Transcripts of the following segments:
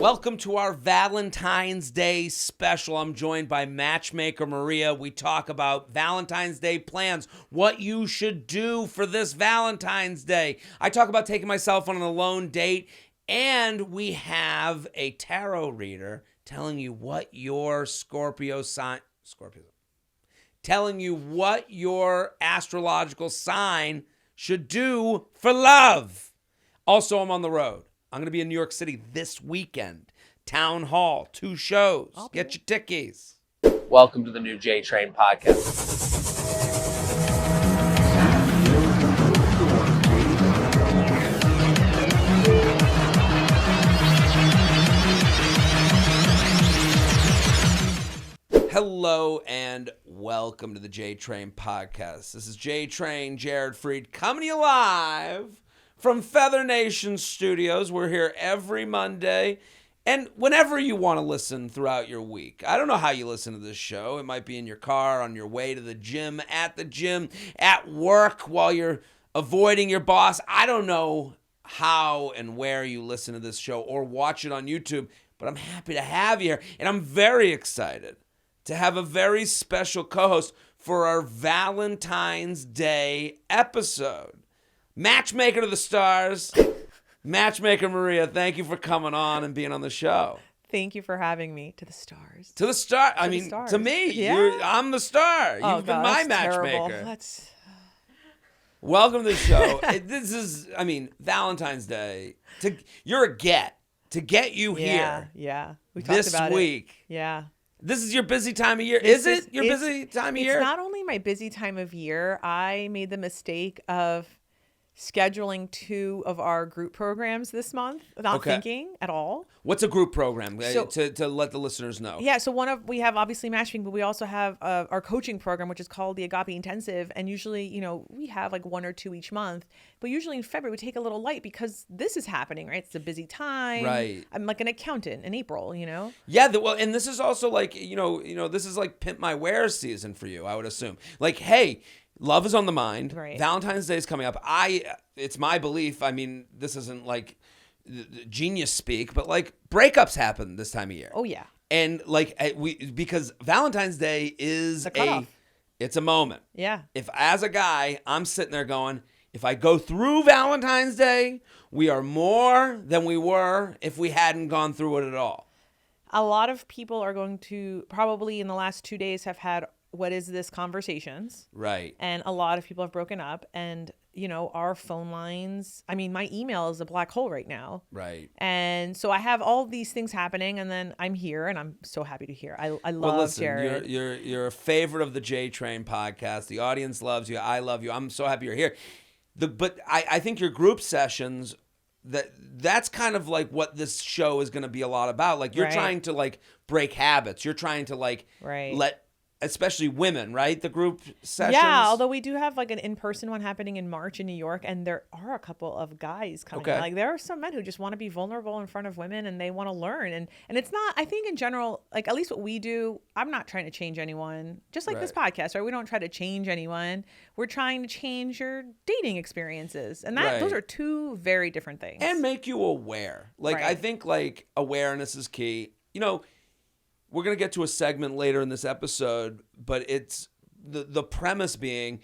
Welcome to our Valentine's Day special. I'm joined by Matchmaker Maria. We talk about Valentine's Day plans, what you should do for this Valentine's Day. I talk about taking myself on an alone date, and we have a tarot reader telling you what your telling you what your astrological sign should do for love. Also, I'm on the road. I'm going to be in New York City this weekend. Town Hall, 2 shows. Get your tickies. Welcome to the new JTrain podcast. Hello and welcome to the JTrain podcast. This is JTrain, Jared Freid, coming to you live from Feather Nation Studios. We're here every Monday and whenever you want to listen throughout your week. I don't know how you listen to this show. It might be in your car, on your way to the gym, at work, while you're avoiding your boss. I don't know how and where you listen to this show or watch it on YouTube, but I'm happy to have you here. And I'm very excited to have a very special co-host for our Valentine's Day episode. Matchmaker to the stars, Matchmaker Maria, thank you for coming on and being on the show. Thank you for having me. To the stars. To the star. I mean, to me, yeah. I'm the star. You've been my matchmaker. Terrible. Welcome to the show. This is, Valentine's Day. You're a get. To get you here. Yeah. We talked this about week. It. Yeah. This is your busy time of year. Is it your busy time of year? It's not only my busy time of year. I made the mistake of scheduling 2 of our group programs this month, not thinking at all. What's a group program to let the listeners know? Yeah, so we have obviously Matchmaking, but we also have our coaching program, which is called the Agape Intensive. And usually, we have like 1 or 2 each month. But usually in February, we take a little light because this is happening, right? It's a busy time. Right. I'm like an accountant in April, Yeah, and this is also like, this is like Pimp My Wares season for you, I would assume. Like, hey, love is on the mind. Right. Valentine's Day is coming up. It's my belief. This isn't like genius speak, but like breakups happen this time of year. Oh yeah. And like because Valentine's Day is it's a moment. Yeah. If as a guy, I'm sitting there going, if I go through Valentine's Day, we are more than we were if we hadn't gone through it at all. A lot of people are going to probably in the last 2 days have had what is this conversations. Right. And a lot of people have broken up and, our phone lines, my email is a black hole right now. Right. And so I have all these things happening and then I'm here and I'm so happy to hear. I love Jared. You're a favorite of the JTrain podcast. The audience loves you. I love you. I'm so happy you're here. But I think your group sessions, that's kind of like what this show is going to be a lot about. Like you're trying to like break habits. You're trying to like let especially women, right? The group sessions. Yeah, although we do have like an in-person one happening in March in New York, and there are a couple of guys coming. Okay. Like there are some men who just want to be vulnerable in front of women and they want to learn. And it's not, I think in general, like at least what we do, I'm not trying to change anyone. Just like this podcast, right? We don't try to change anyone. We're trying to change your dating experiences. And those are 2 very different things. And make you aware. Like I think like awareness is key. We're going to get to a segment later in this episode, but it's the premise being,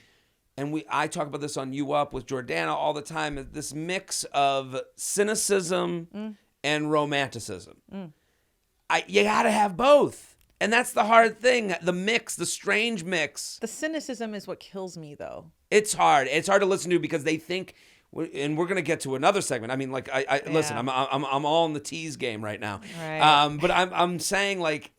and I talk about this on You Up with Jordana all the time, this mix of cynicism and romanticism. You got to have both. And that's the hard thing, the mix, the strange mix. The cynicism is what kills me, though. It's hard. It's hard to listen to because they think, and we're gonna get to another segment. Listen, I'm all in the tease game right now. Right. But I'm saying like,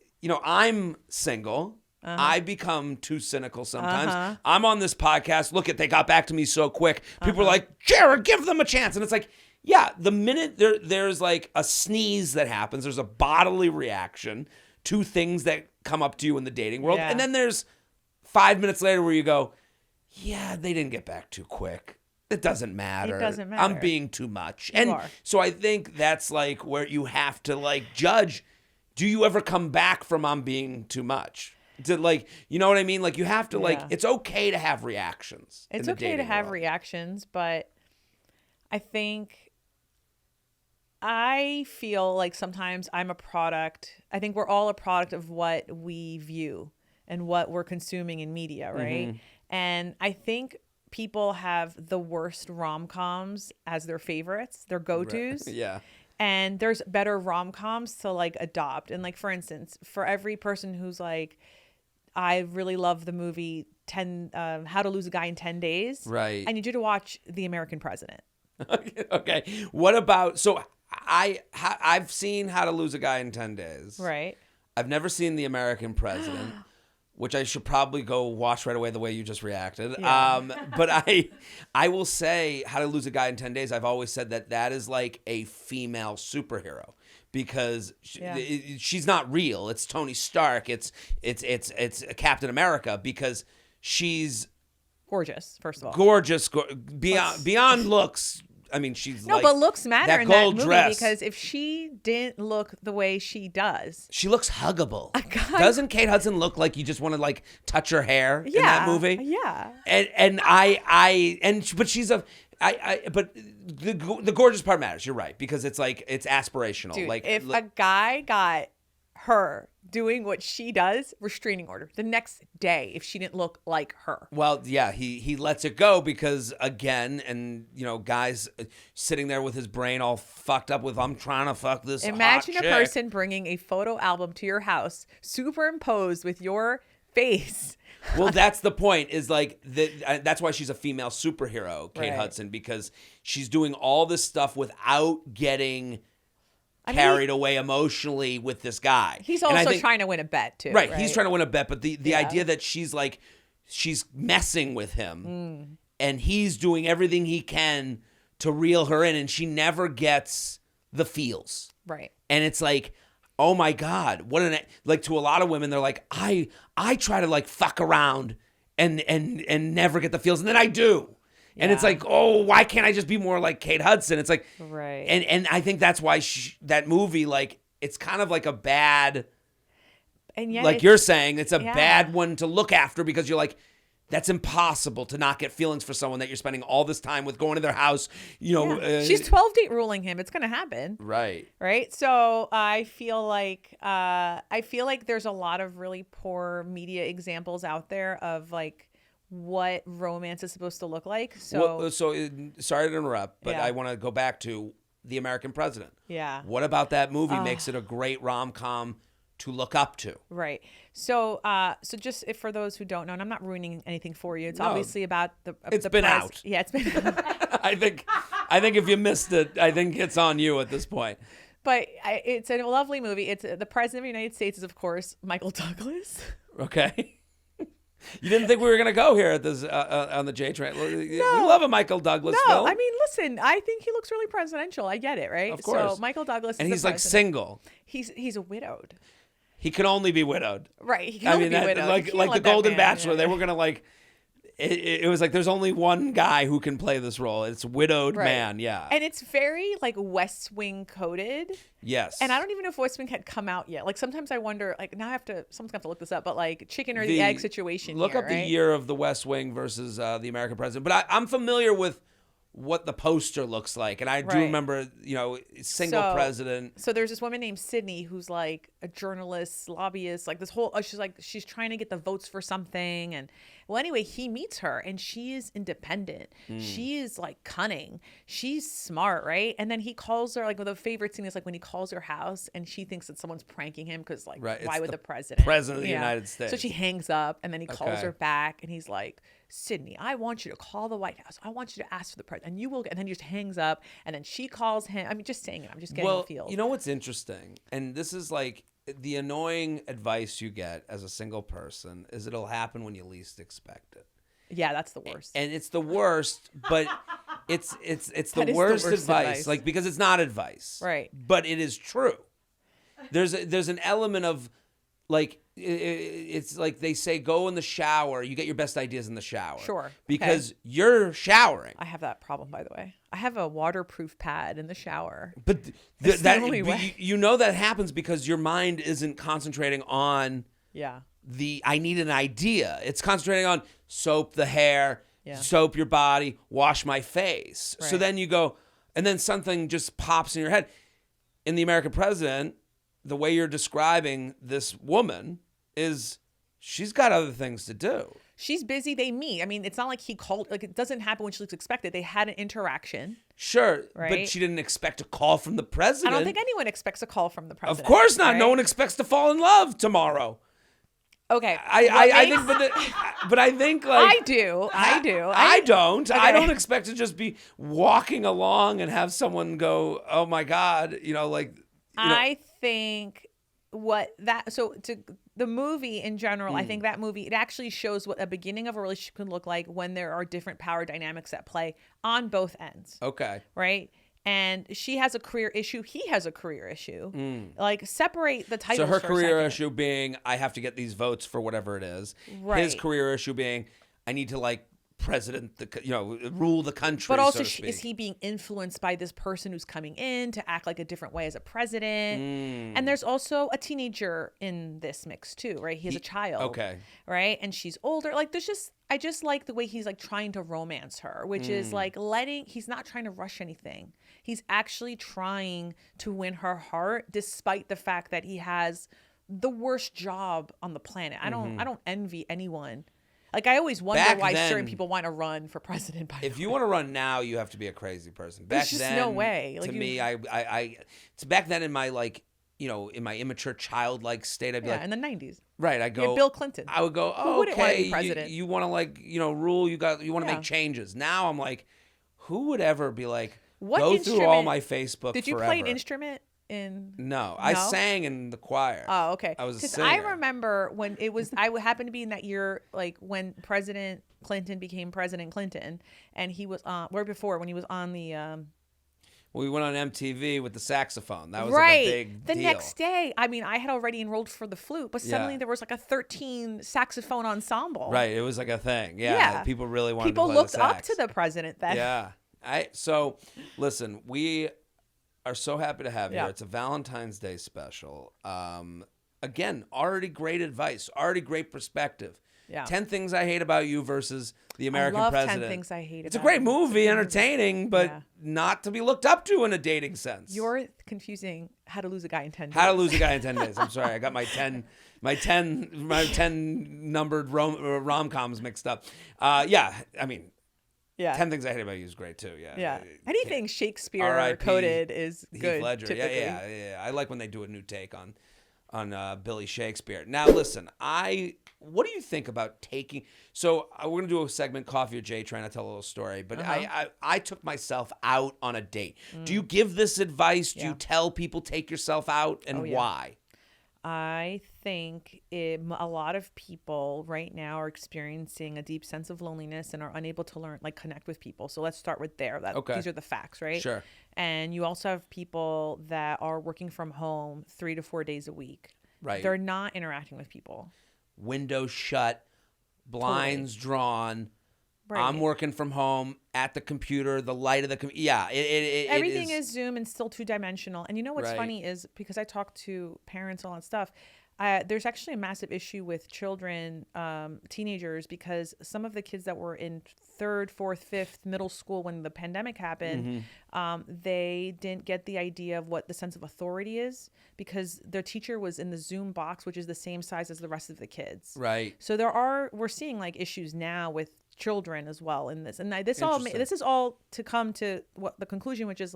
I'm single. I become too cynical sometimes. I'm on this podcast. Look they got back to me so quick. People are like, Jared, give them a chance. And it's like, yeah, the minute there's like a sneeze that happens, there's a bodily reaction to things that come up to you in the dating world. Yeah. And then there's 5 minutes later where you go, yeah, they didn't get back too quick. It doesn't matter. It doesn't matter. I'm being too much. You and are. So I think that's like where you have to like judge, do you ever come back from I'm being too much? To like, you know what I mean? Like you have to like, it's okay to have reactions. It's okay to have reactions, but I think I feel like sometimes I'm a product. I think we're all a product of what we view and what we're consuming in media, right? Mm-hmm. And I think people have the worst rom-coms as their favorites, their go-tos. Right. Yeah. And there's better rom-coms to like adopt. And like, for instance, for every person who's like, I really love the movie How to Lose a Guy in 10 Days. Right. I need you to watch The American President. Okay. What about, so I've seen How to Lose a Guy in 10 Days. Right. I've never seen The American President, which I should probably go watch right away the way you just reacted. Yeah. But I will say How to Lose a Guy in 10 Days, I've always said that is like a female superhero because she's not real. It's Tony Stark. It's Captain America because she's Gorgeous, first of all. gorgeous, beyond looks. I mean, she's No, like, but looks matter in that gold movie dress. because if she didn't look the way she does. She looks huggable. Doesn't Kate Hudson look like you just want to like touch her hair in that movie? Yeah. But she's but the gorgeous part matters. You're right because it's like it's aspirational. Dude, like if a guy got her doing what she does, restraining order the next day if she didn't look like her. Well, yeah, he lets it go because again, and you know, guys sitting there with his brain all fucked up with I'm trying to fuck this. Imagine hot a chick. person bringing a photo album to your house, superimposed with your face. Well, that's the point. Is like that's why she's a female superhero, Kate Hudson, because she's doing all this stuff without getting carried away emotionally with this guy. He's also trying to win a bet too. Right. He's trying to win a bet, but the idea that she's messing with him and he's doing everything he can to reel her in and she never gets the feels. Right. And it's like, oh my God, like to a lot of women, they're like, I try to like fuck around and never get the feels. And then I do. And it's like, oh, why can't I just be more like Kate Hudson? It's like, right. And I think that's why that movie, like, it's kind of like a bad, and yet like you're saying, it's a bad one to look after because you're like, that's impossible to not get feelings for someone that you're spending all this time with, going to their house, you know. She's 12 date ruling him. It's going to happen. Right. Right. So I feel like there's a lot of really poor media examples out there of like, what romance is supposed to look like. So, sorry to interrupt, but I want to go back to The American President. Yeah. What about that movie makes it a great rom-com to look up to? Right. So, just for those who don't know, and I'm not ruining anything for you. It's obviously about It's been out. Yeah, it's been out. I think if you missed it, I think it's on you at this point. But it's a lovely movie. It's the President of the United States is, of course, Michael Douglas. Okay. You didn't think we were going to go here at this on the JTrain. No. We love a Michael Douglas film. I mean, listen, I think he looks really presidential. I get it, right? Of course. So Michael Douglas and is he's like single. He's a widowed. He can only be widowed. Right. He can only be widowed. Like the Golden Bachelor, they were going to like, it was like there's only one guy who can play this role. It's widowed man, yeah. And it's very like West Wing coded. Yes. And I don't even know if West Wing had come out yet. Like sometimes I wonder, like now someone's gonna have to look this up, but like chicken or the egg situation. Look up the year of the West Wing versus the American President. But I'm familiar with what the poster looks like. And I do remember, single president. So there's this woman named Sydney who's like a journalist, lobbyist, like this whole, she's trying to get the votes for something. And well, anyway, he meets her and she is independent. She is like cunning. She's smart, right? And then he calls her, like the favorite scene is like when he calls her house and she thinks that someone's pranking him because like, why would the president? President of the United States. So she hangs up and then he calls her back and he's like, Sydney, I want you to call the White House. I want you to ask for the president, and you will get. And then he just hangs up, and then she calls him. I mean, just saying it. I'm just getting a feel. You know what's interesting, and this is like the annoying advice you get as a single person is it'll happen when you least expect it. Yeah, that's the worst. And it's the worst, but it's the worst advice, like because it's not advice, right? But it is true. There's an element of like. It's like they say, go in the shower. You get your best ideas in the shower. Sure. Because you're showering. I have that problem, by the way. I have a waterproof pad in the shower. But the only way. You know that happens because your mind isn't concentrating on I need an idea. It's concentrating on soap the hair, soap your body, wash my face. Right. So then you go, and then something just pops in your head. in the American president, the way you're describing this woman is she's got other things to do. She's busy. They meet. I mean, it's not like he called. Like, it doesn't happen when she looks expected. They had an interaction. Sure, right? But she didn't expect a call from the president. I don't think anyone expects a call from the president. Of course not. Right? No one expects to fall in love tomorrow. Okay. I think, but I think like I do. I don't. Okay. I don't expect to just be walking along and have someone go, "Oh my God," I think the movie in general, I think that movie, it actually shows what a beginning of a relationship can look like when there are different power dynamics at play on both ends. Okay. Right? And she has a career issue. He has a career issue. Like, separate the titles. So her for career a second. issue being, I have to get these votes for whatever it is. Right. His career issue being, I need to rule the country. But also, so to speak. is he being influenced by this person who's coming in to act like a different way as a president? And there's also a teenager in this mix too, right? He has a child. Okay. Right? And she's older. Like, I just like the way he's like trying to romance her, which is like he's not trying to rush anything. He's actually trying to win her heart despite the fact that he has the worst job on the planet. I don't envy anyone. Like, I always wonder why certain people want to run for president. If you want to run now, you have to be a crazy person. Back There's just then, no way. To me, it's back then in my in my immature childlike state, I'd be like, in the 90s. Right, I go Bill Clinton. I would go, Who wouldn't want to okay, be president? you want to rule, you want to make changes. Now I'm like, who would ever be like, go through all my Facebook Did you forever. play an instrument in? No, I sang in the choir. Oh, okay. I was a singer. I remember when it was, I happened to be in that year, like when President Clinton became President Clinton, and he was right before when he was on the. We went on MTV with the saxophone. That was right. like a big deal. The next day, I mean, I had already enrolled for the flute, but suddenly there was like a 13 saxophone ensemble. Right, it was like a thing. Yeah, people really wanted to play looked the sax. up to the president then. Yeah. So, listen, we are so happy to have you. It's a Valentine's Day special. Again, already great advice, already great perspective. Yeah. 10 Things I Hate About You versus the American I love President. 10 Things I Hate About You. It's a great movie, entertaining, but not to be looked up to in a dating sense. You're confusing How to Lose a Guy in 10 Days. How to Lose a Guy in 10 Days. I'm sorry. I got my 10 numbered rom-coms mixed up. I mean, 10 Things I Hate About You is great too. Yeah. Anything Shakespeare coded is good. Heath Ledger. Typically. Yeah. I like when they do a new take on Billy Shakespeare. Now, listen, what do you think about taking? So we're gonna do a segment, Coffee or JTrain. I tell a little story, but I took myself out on a date. Do you give this advice? Do you tell people take yourself out, and why? I think a lot of people right now are experiencing a deep sense of loneliness and are unable to connect with people. So let's start with there. These are the facts, right? Sure. And you also have people that are working from home 3 to 4 days a week. Right. They're not interacting with people. Windows shut, blinds drawn. Right. I'm working from home at the computer, the light of the computer. Yeah. Everything is Zoom and still two-dimensional. And you know what's funny is because I talk to parents, all that stuff, there's actually a massive issue with children, teenagers, because some of the kids that were in 3rd, 4th, 5th middle school when the pandemic happened, they didn't get the idea of what the sense of authority is because their teacher was in the Zoom box, which is the same size as the rest of the kids. Right. So we're seeing issues now with children as well in this, and this is all to come to what the conclusion, which is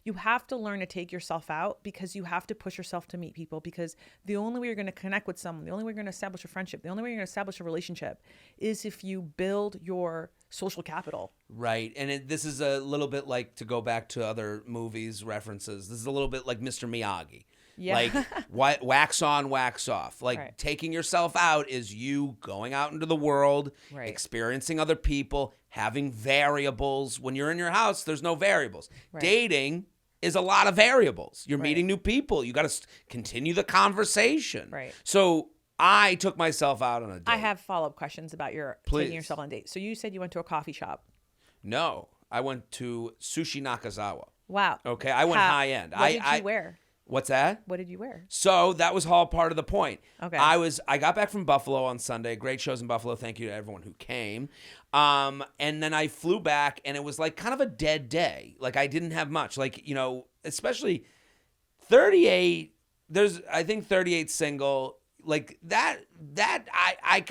you have to learn to take yourself out because you have to push yourself to meet people, because the only way you're going to connect with someone, the only way you're going to establish a friendship, the only way you're going to establish a relationship is if you build your social capital. Right. And this is a little bit like, to go back to other movies references, this is a little bit like Mr. Miyagi. Yeah. Wax on, wax off. Taking yourself out is you going out into the world, experiencing other people, having variables. When you're in your house, there's no variables. Dating is a lot of variables. You're meeting new people. You got to continue the conversation. Right. So I took myself out on a date. I have follow-up questions about your taking yourself on dates. So you said you went to a coffee shop. No, I went to Sushi Nakazawa. Wow. Okay, I went high end. What did you wear? What's that? What did you wear? So that was all part of the point. Okay. I got back from Buffalo on Sunday. Great shows in Buffalo. Thank you to everyone who came. And then I flew back, and it was kind of a dead day. I didn't have much. Especially 38, I think 38 single, like that I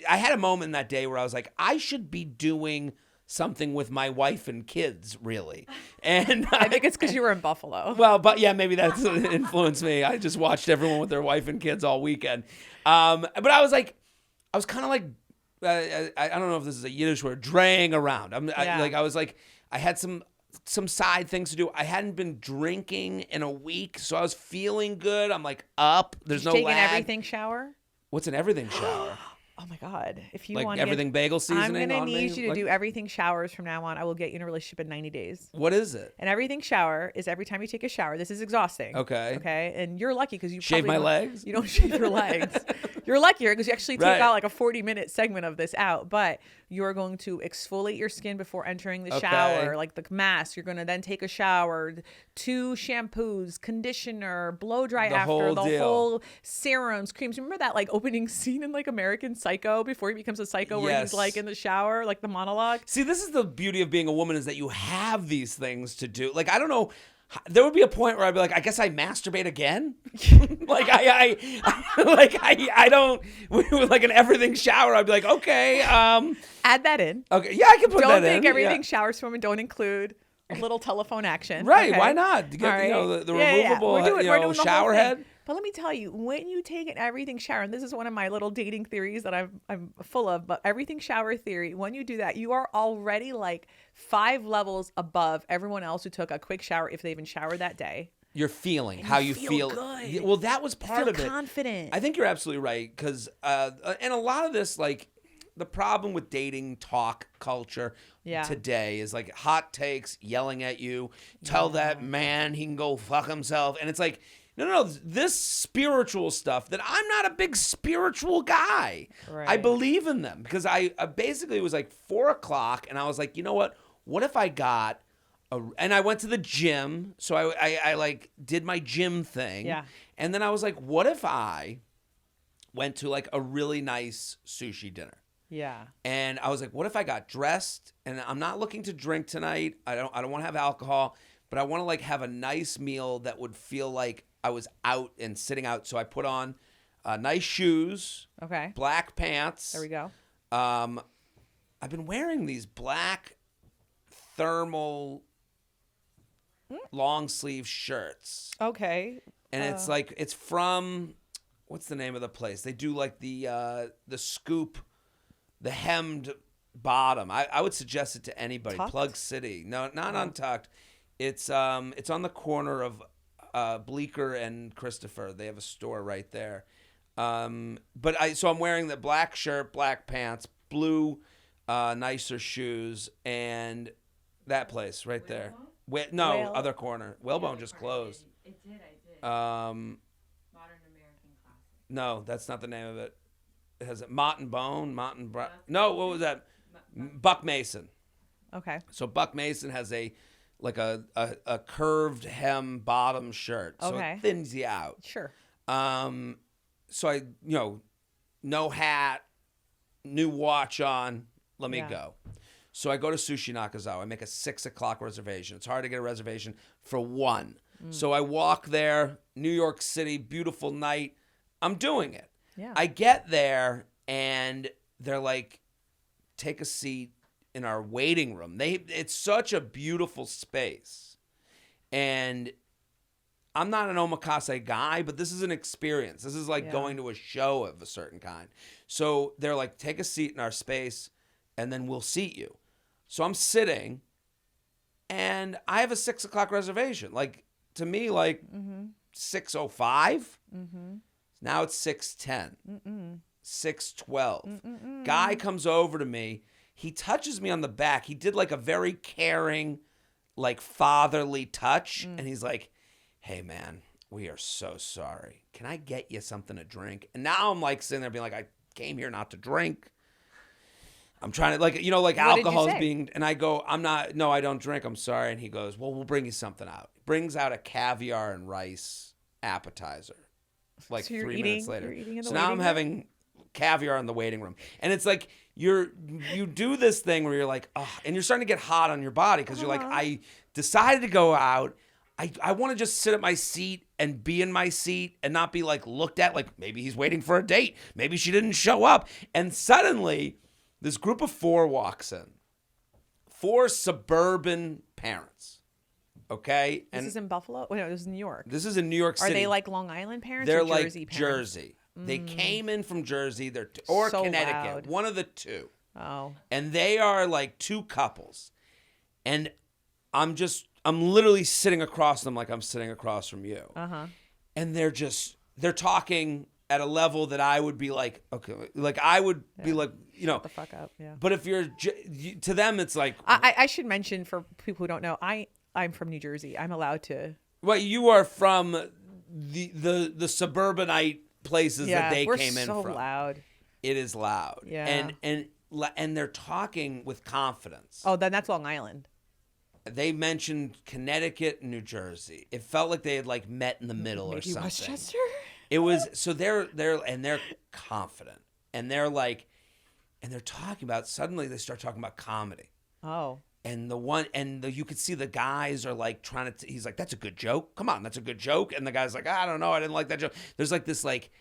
had a moment in that day where I was like, I should be doing something with my wife and kids, really. And I think it's because you were in Buffalo. Well, but yeah, maybe that's influenced me. I just watched everyone with their wife and kids all weekend. But I was kind of like, I don't know if this is a Yiddish word, draying around. I had some side things to do. I hadn't been drinking in a week, so I was feeling good. I'm like up. There's no lag. Take an everything shower? What's an everything shower? Oh my God. If you like want everything bagel seasoning, I'm going to need you to do everything showers from now on. I will get you in a relationship in 90 days. What is it? An everything shower is every time you take a shower. This is exhausting. Okay. Okay. And you're lucky because you shave my legs. You don't shave your legs. You're luckier because you actually take out like a 40-minute segment of this out. But you're going to exfoliate your skin before entering the shower, like the mask. You're going to then take a shower, 2 shampoos, conditioner, blow dry after, the whole serums, creams. Remember that like opening scene in like American Psycho before he becomes a psycho where he's like in the shower, like the monologue? See, this is the beauty of being a woman, is that you have these things to do. Like, I don't know. There would be a point where I'd be like, I guess I masturbate again. Like I don't, with like an everything shower, I'd be like, okay. Add that in. Okay. Yeah, I can put that in. Don't think everything showers from and don't include a little telephone action. Right. Okay? Why not? Get, you know, the removable we're doing shower head. But let me tell you, when you take an everything shower, and this is one of my little dating theories that I'm full of, but everything shower theory, when you do that, you are already like 5 levels above everyone else who took a quick shower if they even showered that day. You're feeling how you feel. Good. Well, that was part of it. Confident. I think you're absolutely right, because and a lot of this, like, the problem with dating talk culture today is like hot takes, yelling at you, tell that man he can go fuck himself, and it's like, no, this spiritual stuff that I'm not a big spiritual guy. Right. I believe in them because I basically, it was like 4:00 and I was like, you know what? What if I got and I went to the gym. So I like did my gym thing. Yeah. And then I was like, what if I went to like a really nice sushi dinner? Yeah. And I was like, what if I got dressed and I'm not looking to drink tonight. I don't want to have alcohol, but I want to like have a nice meal that would feel like I was out and sitting out. So I put on nice shoes. Okay. Black pants. There we go. I've been wearing these black thermal long sleeve shirts. Okay. And it's like, it's from, what's the name of the place? They do like the scoop, the hemmed bottom. I would suggest it to anybody. Tucked? Plug City. No, not Untucked. It's on the corner of Bleecker and Christopher. They have a store right there. So I'm wearing the black shirt, black pants, blue nicer shoes, and that place right there. Other corner. Whalebone just closed. It did. Modern American Classic. No, that's not the name of it. It has Mott and Bone, No, what was that? Buck Mason. Okay. So Buck Mason has a curved hem bottom shirt, so it thins you out. Sure. So I, no hat, new watch on. Let me go. So I go to Sushi Nakazawa. I make a 6:00 reservation. It's hard to get a reservation for 1. So I walk there, New York City, beautiful night. I'm doing it. Yeah. I get there and they're like, take a seat in our waiting room. It's such a beautiful space. And I'm not an omakase guy, but this is an experience. This is like going to a show of a certain kind. So they're like, take a seat in our space and then we'll seat you. So I'm sitting and I have a 6:00 reservation. Like, to me, like 6:05. Now it's 6:10. 6:12. Guy comes over to me. He touches me on the back. He did like a very caring, like fatherly touch. And he's like, hey, man, we are so sorry. Can I get you something to drink? And now I'm like sitting there being like, I came here not to drink. I'm trying to, like, like alcohol is being, and I go, no, I don't drink. I'm sorry. And he goes, well, we'll bring you something out. Brings out a caviar and rice appetizer. Like so 3 minutes later. So now I'm having caviar in the waiting room. And it's like, you do this thing where you're like, oh, and you're starting to get hot on your body because you're like, I decided to go out. I want to just sit at my seat and be in my seat and not be like looked at like maybe he's waiting for a date. Maybe she didn't show up. And suddenly this group of 4 walks in. 4 suburban parents. Okay? This is in Buffalo? Wait, no, this is New York. This is in New York City. Are they like Long Island parents They're or like Jersey parents? Jersey. They came in from Jersey or So Connecticut. loud. One of the two. Oh. And they are like 2 couples. And I'm literally sitting across them like I'm sitting across from you. Uh-huh. And they're talking at a level that I would be like, okay, like I would be like, you know. Shut the fuck up, yeah. But if to them, it's like. I should mention for people who don't know, I'm from New Jersey. I'm allowed to. Well, you are from the suburbanite places that they came in from. We're so loud. It is loud. Yeah. And they're talking with confidence. Oh, then that's Long Island. They mentioned Connecticut and New Jersey. It felt like they had like met in the middle or something. Westchester? It was so they're confident and they're talking about. Suddenly they start talking about comedy. Oh. And you could see the guys are like trying to. He's like, "That's a good joke. Come on, that's a good joke." And the guy's like, "I don't know, I didn't like that joke." There's like this like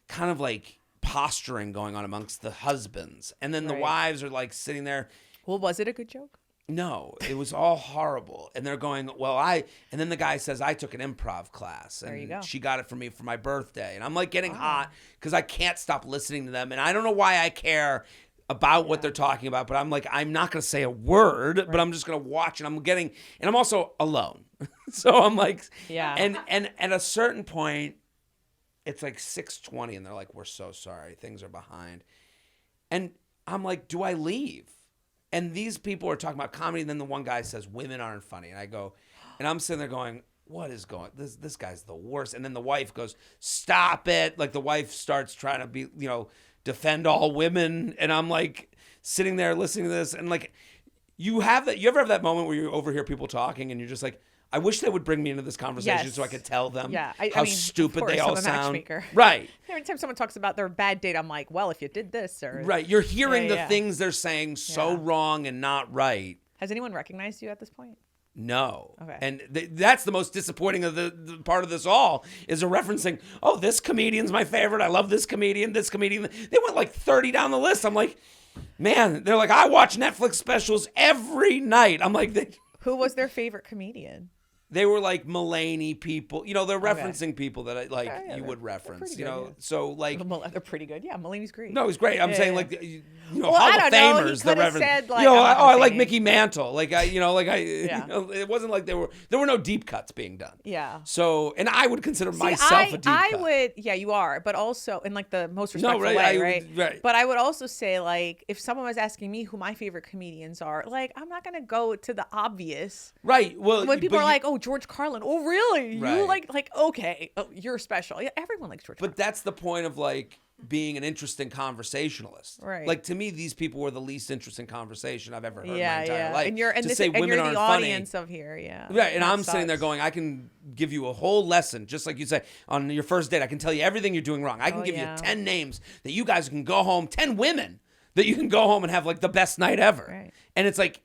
kind of like posturing going on amongst the husbands, and then the wives are like sitting there. Well, was it a good joke? No, it was all horrible. And they're going, and then the guy says, I took an improv class and there you go. She got it for me for my birthday. And I'm like getting hot because I can't stop listening to them. And I don't know why I care about what they're talking about, but I'm like, I'm not going to say a word, but I'm just going to watch. And I'm also alone. So I'm like, and at a certain point, it's like 6:20 and they're like, we're so sorry. Things are behind. And I'm like, do I leave? And these people are talking about comedy, and then the one guy says, women aren't funny. And I go, and I'm sitting there going, what is going, this guy's the worst. And then the wife goes, stop it. Like the wife starts trying to be, defend all women. And I'm like sitting there listening to this. And like, you ever have that moment where you overhear people talking and you're just like, I wish they would bring me into this conversation so I could tell them how stupid they all sound. Matchmaker. Right. Every time someone talks about their bad date, I'm like, well, if you did this or. Right. You're hearing the things they're saying so wrong and not right. Has anyone recognized you at this point? No. Okay. And that's the most disappointing of the part of this all is a referencing, oh, this comedian's my favorite. I love this comedian, this comedian. They went like 30 down the list. I'm like, man, they're like, I watch Netflix specials every night. I'm like, who was their favorite comedian? They were like Mulaney people. They're referencing people that you would reference. So like they're pretty good. Yeah, Mulaney's great. No, he's great. I'm saying like well, Hall of Famers. He the reference. Said, like, I like Mickey Mantle. Like it wasn't like there were no deep cuts being done. Yeah. So and I would consider myself a deep cut. I would. Yeah, you are, but also in like the most respectful way, right? Right. But I would also say like if someone was asking me who my favorite comedians are, like I'm not gonna go to the obvious. Right. Well, when people are like, oh, George Carlin. Oh, really? Right. You like okay, you're special. Yeah, everyone likes George Carlin. But that's the point of like being an interesting conversationalist. Right. Like to me, these people were the least interesting conversation I've ever heard in my entire yeah. life. And you're the audience of here, yeah. Right. And I'm sitting there going, I can give you a whole lesson, just like you say, on your first date. I can tell you everything you're doing wrong. I can give you 10 names that you guys can go home, 10 women that you can go home and have like the best night ever. Right. And it's like,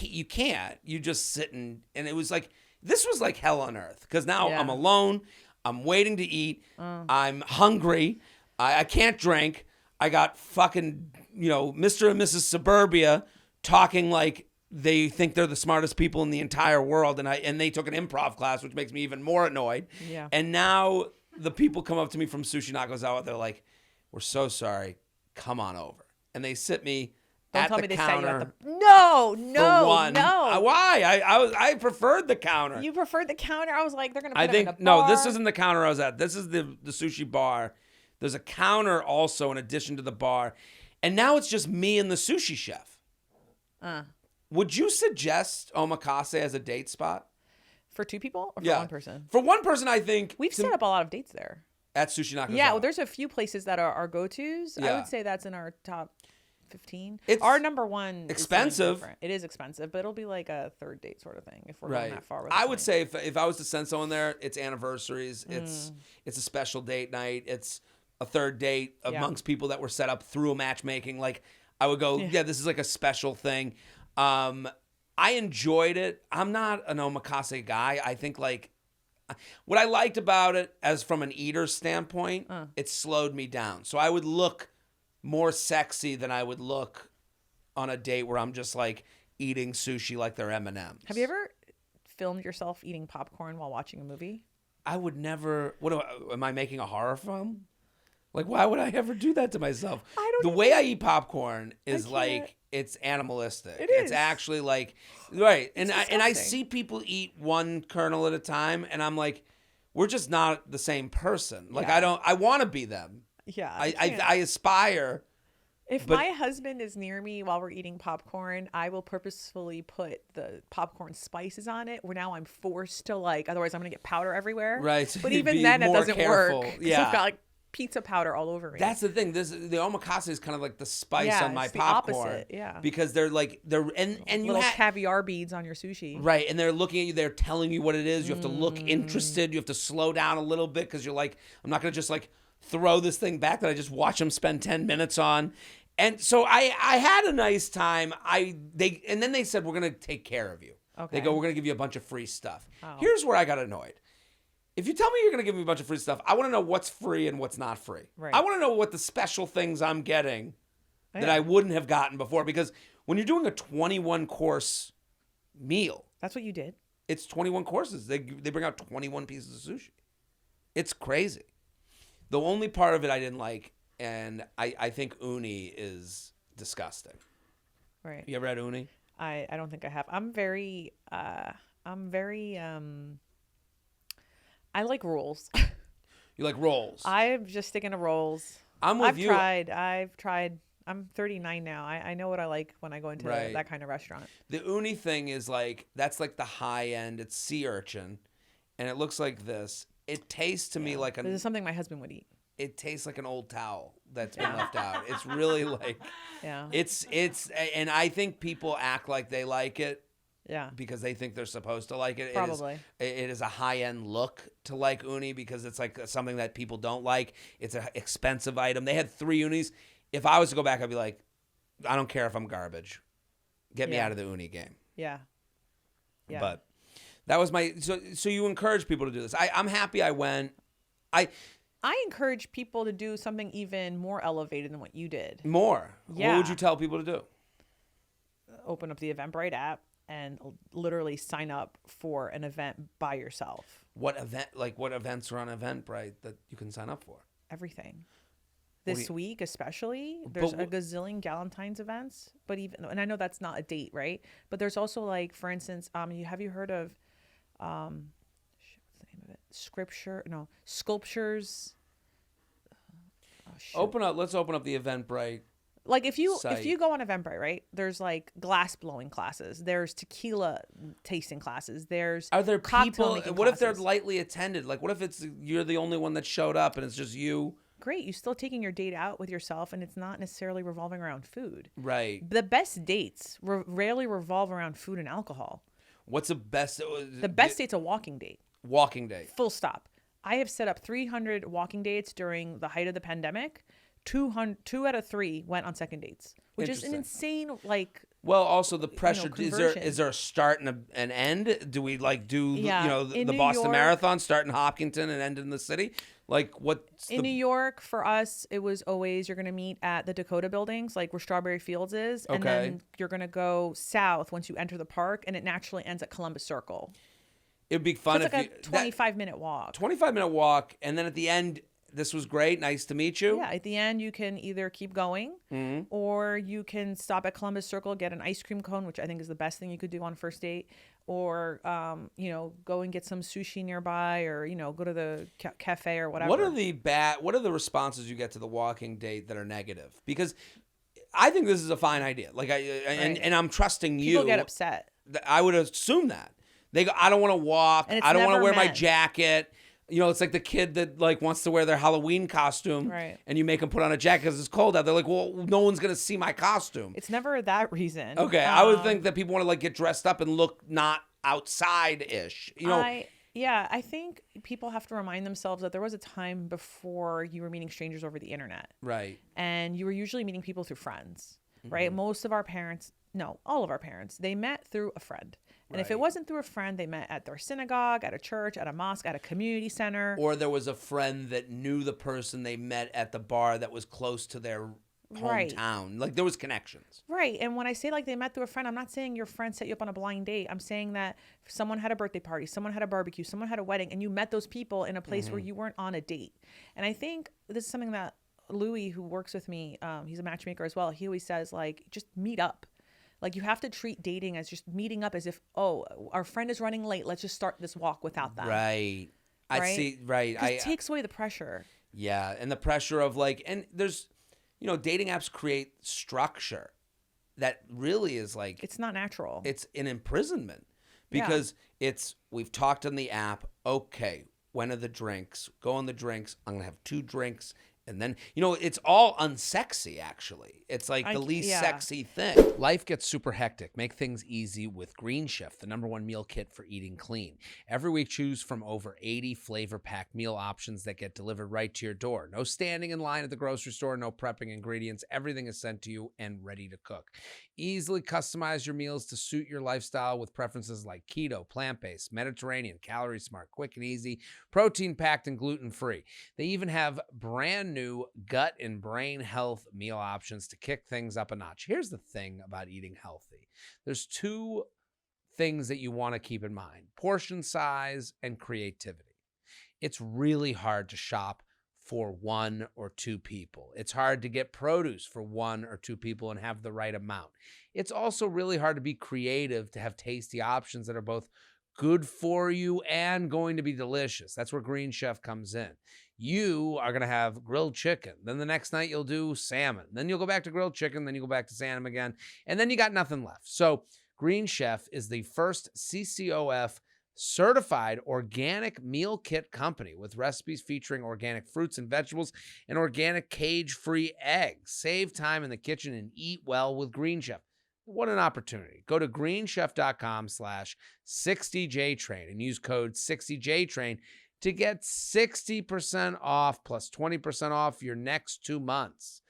you can't. You just sit and it was like, this was like hell on earth because now I'm alone. I'm waiting to eat. I'm hungry. I can't drink. I got fucking, Mr. and Mrs. Suburbia talking like they think they're the smartest people in the entire world. And they took an improv class, which makes me even more annoyed. Yeah. And now the people come up to me from Sushi Nakazawa. They're like, we're so sorry. Come on over. And they sit me Don't at tell the me counter. They set you at the... No. Why? I preferred the counter. You preferred the counter? I was like, they're gonna put him in a bar. No, this isn't the counter I was at. This is the sushi bar. There's a counter also in addition to the bar, and now it's just me and the sushi chef. Would you suggest Omakase as a date spot for 2 people or for 1 person? For 1 person, I think we've set up a lot of dates there at Sushi Nakazawa. Yeah, well, there's a few places that are our go-tos. Yeah. I would say that's in our top 15. It's our number 1 expensive. It is expensive, but it'll be like a 3rd date sort of thing if we're going that far with I would say if I was to send someone there, it's anniversaries, it's a special date night, it's a 3rd date amongst people that were set up through a matchmaking. Like I would go, this is like a special thing. I enjoyed it. I'm not an omakase guy. I think like what I liked about it as from an eater standpoint, it slowed me down. So I would look more sexy than I would look on a date where I'm just like eating sushi like they're M&Ms. Have you ever filmed yourself eating popcorn while watching a movie? I would never. Am I making a horror film? Like, why would I ever do that to myself? The way I eat popcorn is like it's animalistic. It's actually like right, and I see people eat one kernel at a time, and I'm like, we're just not the same person. Like I want to be them. Yeah, I aspire. If my husband is near me while we're eating popcorn, I will purposefully put the popcorn spices on it. Where now I'm forced to like, otherwise I'm gonna get powder everywhere. Right. So but even then, it doesn't careful. work. Yeah. I've got like pizza powder all over me. That's the thing. The omakase is kind of like the spice on my it's popcorn. The opposite, yeah. Because they're and you little caviar beads on your sushi. Right, and they're looking at you. They're telling you what it is. You have to look interested. You have to slow down a little bit because you're like, I'm not gonna just like throw this thing back that I just watch them spend 10 minutes on. And so I had a nice time. And then they said, we're going to take care of you. Okay. They go, we're going to give you a bunch of free stuff. Oh. Here's where I got annoyed. If you tell me you're going to give me a bunch of free stuff, I want to know what's free and what's not free. Right. I want to know what the special things I'm getting that I wouldn't have gotten before. Because when you're doing a 21-course meal. That's what you did. It's 21 courses. They bring out 21 pieces of sushi. It's crazy. The only part of it I didn't like, and I think uni is disgusting. Right. You ever had uni? I don't think I have. I'm very I like rolls. You like rolls? I'm just sticking to rolls. I'm with you. I've tried. I'm 39 now. I know what I like when I go into that kind of restaurant. The uni thing is like, that's like the high end. It's sea urchin, and it looks like this. It tastes to me like this is something my husband would eat. It tastes like an old towel that's been left out. It's really like, it's, and I think people act like they like it. Yeah. Because they think they're supposed to like it. Probably. It is a high-end look to like uni because it's like something that people don't like. It's an expensive item. They had 3 unis. If I was to go back, I'd be like, I don't care if I'm garbage. Get me out of the uni game. Yeah. Yeah. But that was my, so you encourage people to do this. I'm happy I went. I encourage people to do something even more elevated than what you did. More. Yeah. What would you tell people to do? Open up the Eventbrite app and literally sign up for an event by yourself. What events are on Eventbrite that you can sign up for? Everything. This week especially, there's a gazillion Valentine's events, and I know that's not a date, right? But there's also like, for instance, have you heard of what's the name of it? Sculptures. Let's open up the Eventbrite. Like if you go on Eventbrite, right? There's like glass blowing classes. There's tequila tasting classes. Are there people? What classes. if they're lightly attended? Like what if you're the only one that showed up and it's just you? Great, you're still taking your date out with yourself, and it's not necessarily revolving around food. Right. The best dates rarely revolve around food and alcohol. What's the best? The best date's a walking date. Walking date. Full stop. I have set up 300 walking dates during the height of the pandemic. 2 out of 3 went on second dates, which is an insane Well, also the pressure. conversion. Is there a start and an end? Do we do the New Boston York, Marathon, start in Hopkinton and end in the city? Like what's in New York for us? It was always you're going to meet at the Dakota buildings, like where Strawberry Fields is, and then you're going to go south once you enter the park, and it naturally ends at Columbus Circle. It'd be fun if a 25-minute walk. 25-minute walk, and then at the end, this was great. Nice to meet you. Yeah, at the end, you can either keep going or you can stop at Columbus Circle, get an ice cream cone, which I think is the best thing you could do on a first date, or, go and get some sushi nearby or, go to the cafe or whatever. What are the responses you get to the walking date that are negative? Because I think this is a fine idea. And I'm trusting you. People get upset. I would assume that. They go, I don't want to walk. I don't want to wear my jacket. It's like the kid that wants to wear their Halloween costume, right? And you make them put on a jacket because it's cold out. They're like, well, no one's gonna see my costume. It's never that reason. Okay, I would think that people want to get dressed up and look not outside-ish. I think people have to remind themselves that there was a time before you were meeting strangers over the internet, right? And you were usually meeting people through friends, right? Most of our parents no, all of our parents, they met through a friend. And if it Right. wasn't through a friend, they met at their synagogue, at a church, at a mosque, at a community center. Or there was a friend that knew the person they met at the bar that was close to their Right. hometown. Like there was connections. Right. And when I say like they met through a friend, I'm not saying your friend set you up on a blind date. I'm saying that someone had a birthday party, someone had a barbecue, someone had a wedding, and you met those people in a place where you weren't on a date. And I think this is something that Louis, who works with me, he's a matchmaker as well. He always says, like, just meet up. Like, you have to treat dating as just meeting up as if, oh, our friend is running late. Let's just start this walk without them. Right. I Right? see. Right. 'Cause it takes away the pressure. Yeah, and the pressure of like, and there's, dating apps create structure that really is like, It's not natural. it's an imprisonment because we've talked on the app. Okay, when are the drinks? Go on the drinks. I'm gonna have 2 drinks. And then, it's all unsexy, actually. It's like the least sexy thing. Life gets super hectic. Make things easy with Green Chef, the #1 meal kit for eating clean. Every week, choose from over 80 flavor-packed meal options that get delivered right to your door. No standing in line at the grocery store, no prepping ingredients. Everything is sent to you and ready to cook. Easily customize your meals to suit your lifestyle with preferences like keto, plant-based, Mediterranean, calorie smart, quick and easy, protein-packed, and gluten-free. They even have brand new gut and brain health meal options to kick things up a notch. Here's the thing about eating healthy. There's 2 things that you want to keep in mind: portion size and creativity. It's really hard to shop for 1 or 2 people. It's hard to get produce for 1 or 2 people and have the right amount. It's also really hard to be creative, to have tasty options that are both good for you and going to be delicious. That's where Green Chef comes in. You are going to have grilled chicken. Then the next night you'll do salmon. Then you'll go back to grilled chicken. Then you go back to salmon again. And then you got nothing left. So Green Chef is the first CCOF certified organic meal kit company with recipes featuring organic fruits and vegetables and organic cage-free eggs. Save time in the kitchen and eat well with Green Chef. What an opportunity. Go to greenchef.com/60JTrain and use code 60JTrain to get 60% off plus 20% off your next 2 months.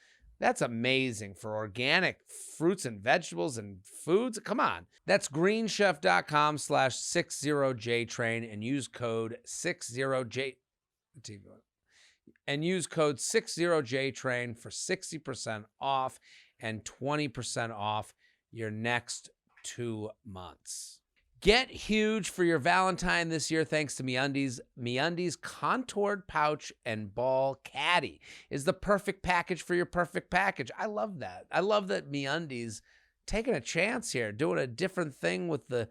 That's amazing for organic fruits and vegetables and foods. Come on. That's greenchef.com/60JTrain and use code 60JTrain for 60% off and 20% off your next 2 months. Get huge for your Valentine this year thanks to MeUndies. MeUndies contoured pouch and ball caddy is the perfect package for your perfect package. I love that. I love that MeUndies taking a chance here, doing a different thing with the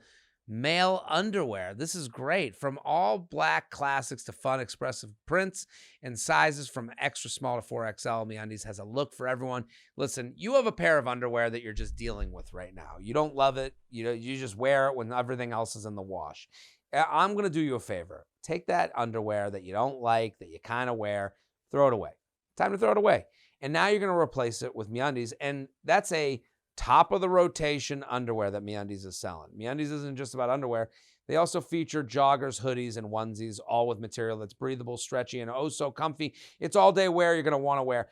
male underwear. This is great. From all black classics to fun expressive prints and sizes from extra small to 4XL, MeUndies has a look for everyone. Listen, you have a pair of underwear that you're just dealing with right now. You don't love it. You just wear it when everything else is in the wash. I'm going to do you a favor. Take that underwear that you don't like, that you kind of wear, throw it away. Time to throw it away. And now you're going to replace it with MeUndies, and that's a top of the rotation underwear that MeUndies is selling. MeUndies isn't just about underwear. They also feature joggers, hoodies, and onesies, all with material that's breathable, stretchy, and oh so comfy. It's all day wear you're going to want to wear.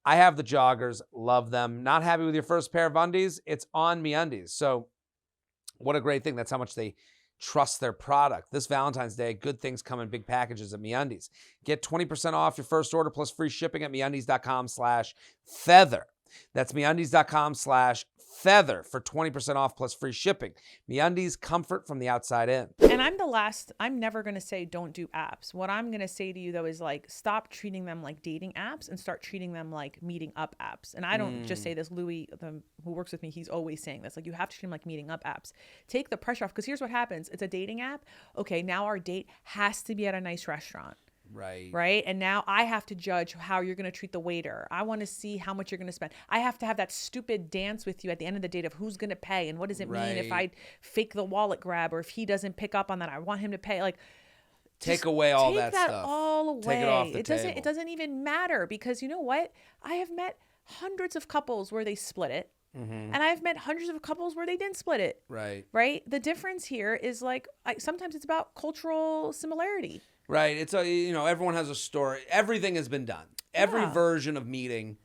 I have the joggers, love them. Not happy with your first pair of undies? It's on MeUndies. So what a great thing. That's how much they trust their product. This Valentine's Day, good things come in big packages at MeUndies. Get 20% off your first order plus free shipping at MeUndies.com/feather. That's MeUndies.com/feather for 20% off plus free shipping. MeUndies, comfort from the outside in. And I'm never going to say don't do apps. What I'm going to say to you though is like, stop treating them like dating apps and start treating them like meeting up apps. And I don't just say this, Louis, who works with me, he's always saying this, like you have to treat them like meeting up apps. Take the pressure off, because here's what happens. It's a dating app. Okay, now our date has to be at a nice restaurant. Right. And now I have to judge how you're going to treat the waiter. I want to see how much you're going to spend. I have to have that stupid dance with you at the end of the date of who's going to pay and what does it mean if I fake the wallet grab or if he doesn't pick up on that. I want him to pay. Like, take away all that stuff. Take that all away. Take it off the table. It doesn't even matter, because you know what? I have met hundreds of couples where they split it. Mm-hmm. And I've met hundreds of couples where they didn't split it. Right. The difference here is like, sometimes it's about cultural similarity. Right. It's everyone has a story. Everything has been done. Every version of meeting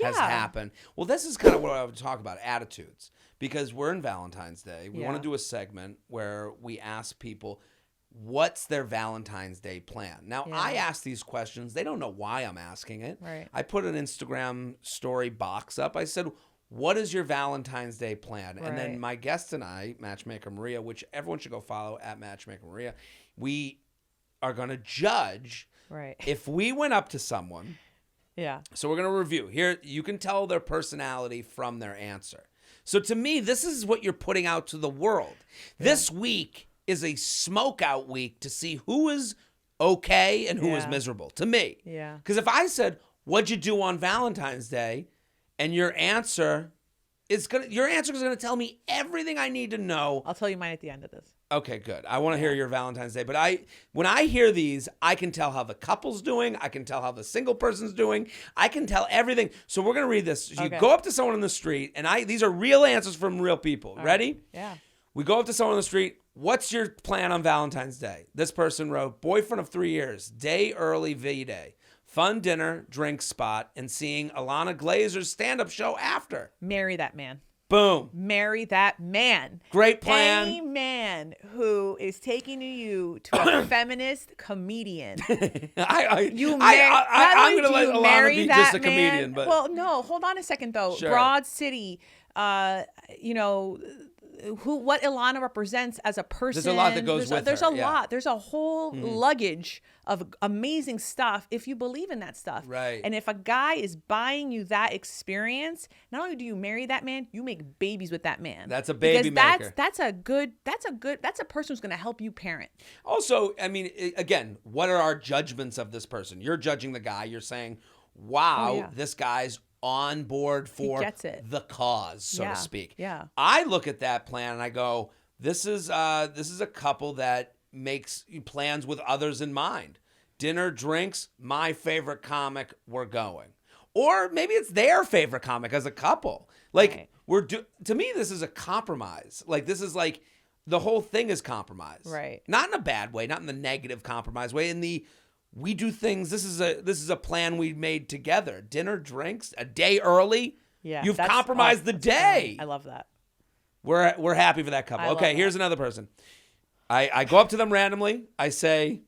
has happened. Well, this is kind of what I would talk about, attitudes. Because we're in Valentine's Day. We want to do a segment where we ask people what's their Valentine's Day plan. Now, I ask these questions. They don't know why I'm asking it. Right. I put an Instagram story box up. I said, what is your Valentine's Day plan? Right. And then my guest and I, Matchmaker Maria, which everyone should go follow at Matchmaker Maria, we are going to judge if we went up to someone. Yeah. So we're going to review. Here, you can tell their personality from their answer. So to me, this is what you're putting out to the world. This week is a smoke out week to see who is okay and who is miserable, to me. Yeah. Because if I said, what'd you do on Valentine's Day? And your answer is going to tell me everything I need to know. I'll tell you mine at the end of this. Okay, good. I want to hear your Valentine's Day. But when I hear these, I can tell how the couple's doing. I can tell how the single person's doing. I can tell everything. So we're going to read this. You go up to someone in the street, and these are real answers from real people. All Ready? Right. Yeah. We go up to someone in the street. What's your plan on Valentine's Day? This person wrote, boyfriend of 3 years, day early V-Day. Fun dinner, drink spot, and seeing Alana Glazer's stand-up show after. Marry that man. Boom. Marry that man. Great plan. Any man who is taking you to a feminist comedian. I'm going to let Alana be just a comedian. But well, no, hold on a second, though. Sure. Broad City, what Ilana represents as a person. There's a lot that goes with There's her. a lot. There's a whole luggage of amazing stuff if you believe in that stuff. Right. And if a guy is buying you that experience, not only do you marry that man, you make babies with that man. That's a baby maker. That's a person who's going to help you parent. Also, I mean, again, what are our judgments of this person? You're judging the guy. You're saying, wow, this guy's on board for the cause, so to speak. Yeah. I look at that plan and I go, this is a couple that makes plans with others in mind. Dinner, drinks, my favorite comic, we're going. Or maybe it's their favorite comic as a couple. Like to me, this is a compromise. Like this is like the whole thing is compromise. Right. Not in a bad way, not in the negative compromise way. In the we do things. This is a plan we made together. Dinner, drinks, a day early. Yeah, You've compromised the day. I love that. We're happy for that couple. Okay, here's another person. I go up to them randomly. I say,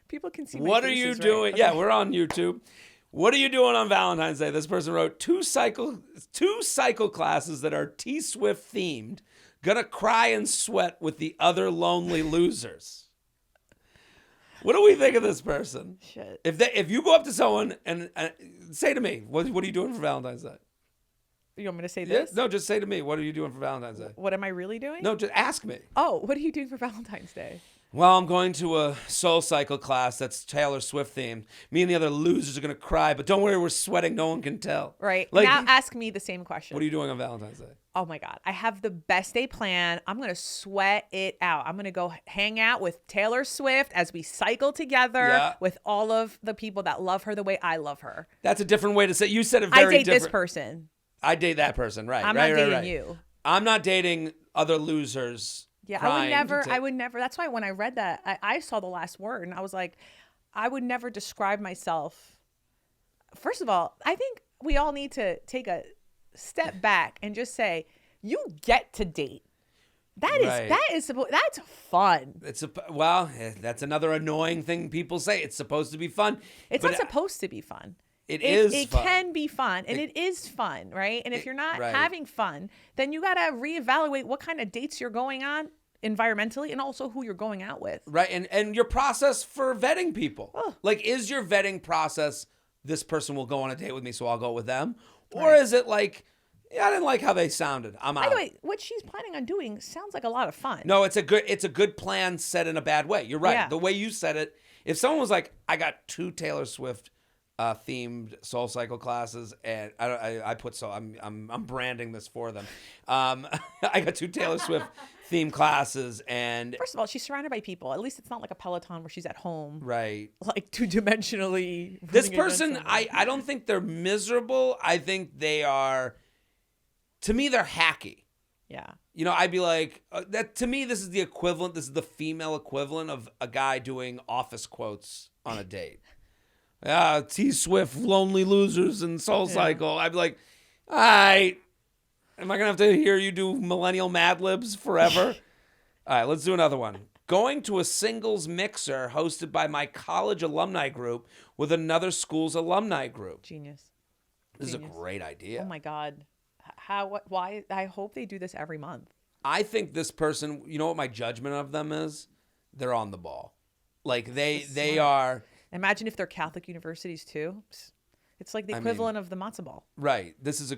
people can see my what are faces, you right? doing? Okay. Yeah, we're on YouTube. What are you doing on Valentine's Day? This person wrote two cycle classes that are T-Swift themed. Gonna cry and sweat with the other lonely losers. What do we think of this person? Shit. If you go up to someone and say to me, what are you doing for Valentine's Day? You want me to say this? No, just say to me, what are you doing for Valentine's Day? What am I really doing? No, just ask me. Oh, what are you doing for Valentine's Day? Well, I'm going to a soul cycle class that's Taylor Swift themed. Me and the other losers are going to cry, but don't worry, we're sweating. No one can tell. Right. Like, now ask me the same question. What are you doing on Valentine's Day? Oh my God. I have the best day planned. I'm going to sweat it out. I'm going to go hang out with Taylor Swift as we cycle together with all of the people that love her the way I love her. That's a different way to say. You said it very different. I date this person. I date that person. Right. I'm not dating you. I'm not dating other losers. Yeah, I would never. That's why when I read that, I saw the last word and I was like, I would never describe myself. First of all, I think we all need to take a step back and just say, you get to date. That's fun. That's another annoying thing people say. It's supposed to be fun. It's not supposed to be fun. It can be fun, and it is fun, right? And if you're not having fun, then you got to reevaluate what kind of dates you're going on environmentally and also who you're going out with. Right, and your process for vetting people. Oh. Like, is your vetting process, this person will go on a date with me, so I'll go with them? Or is it like, I didn't like how they sounded, I'm out. By the way, what she's planning on doing sounds like a lot of fun. No, it's a good plan said in a bad way. You're right. Yeah. The way you said it, if someone was like, I got 2 Taylor Swift themed soul cycle classes, and I'm branding this for them. I got 2 Taylor Swift themed classes, and first of all, she's surrounded by people. At least it's not like a Peloton where she's at home, right? Like 2-dimensionally. This person, I don't think they're miserable. I think they are. To me, they're hacky. Yeah. I'd be like, that. To me, this is the equivalent. This is the female equivalent of a guy doing office quotes on a date. T Swift, Lonely Losers, and Soul Cycle. I'd be like, all right, am I going to have to hear you do millennial Mad Libs forever? All right, let's do another one. Going to a singles mixer hosted by my college alumni group with another school's alumni group. Genius. This is a great idea. Oh my God. Why? I hope they do this every month. I think this person, you know what my judgment of them is? They're on the ball. Like they are. Imagine if they're Catholic universities too. It's like the equivalent of the matzo ball. Right. It's a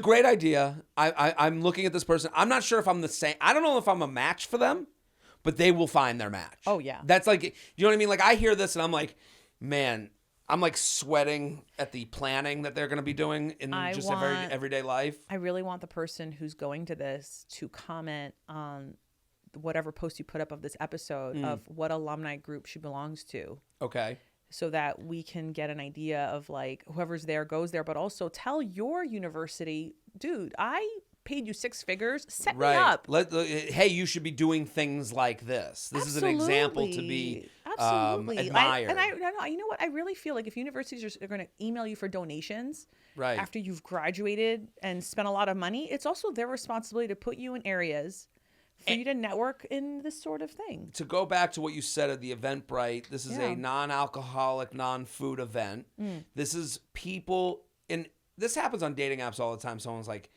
great idea. I'm looking at this person. I'm not sure if I'm the same. I don't know if I'm a match for them, but they will find their match. Oh yeah. That's like, you know what I mean? Like I hear this and I'm like, man, I'm like sweating at the planning that they're going to be doing in everyday life. I really want the person who's going to this to comment on whatever post you put up of this episode of what alumni group she belongs to. Okay. So that we can get an idea of like whoever's there goes there, but also tell your university, dude, I paid you 6 figures. Set me up. Hey, you should be doing things like this. This is an example to be admired. You know what? I really feel like if universities are going to email you for donations right after you've graduated and spent a lot of money, it's also their responsibility to put you in areas for you to network in this sort of thing. To go back to what you said at the Eventbrite, this is a non-alcoholic, non-food event. This is people this happens on dating apps all the time. Someone's like,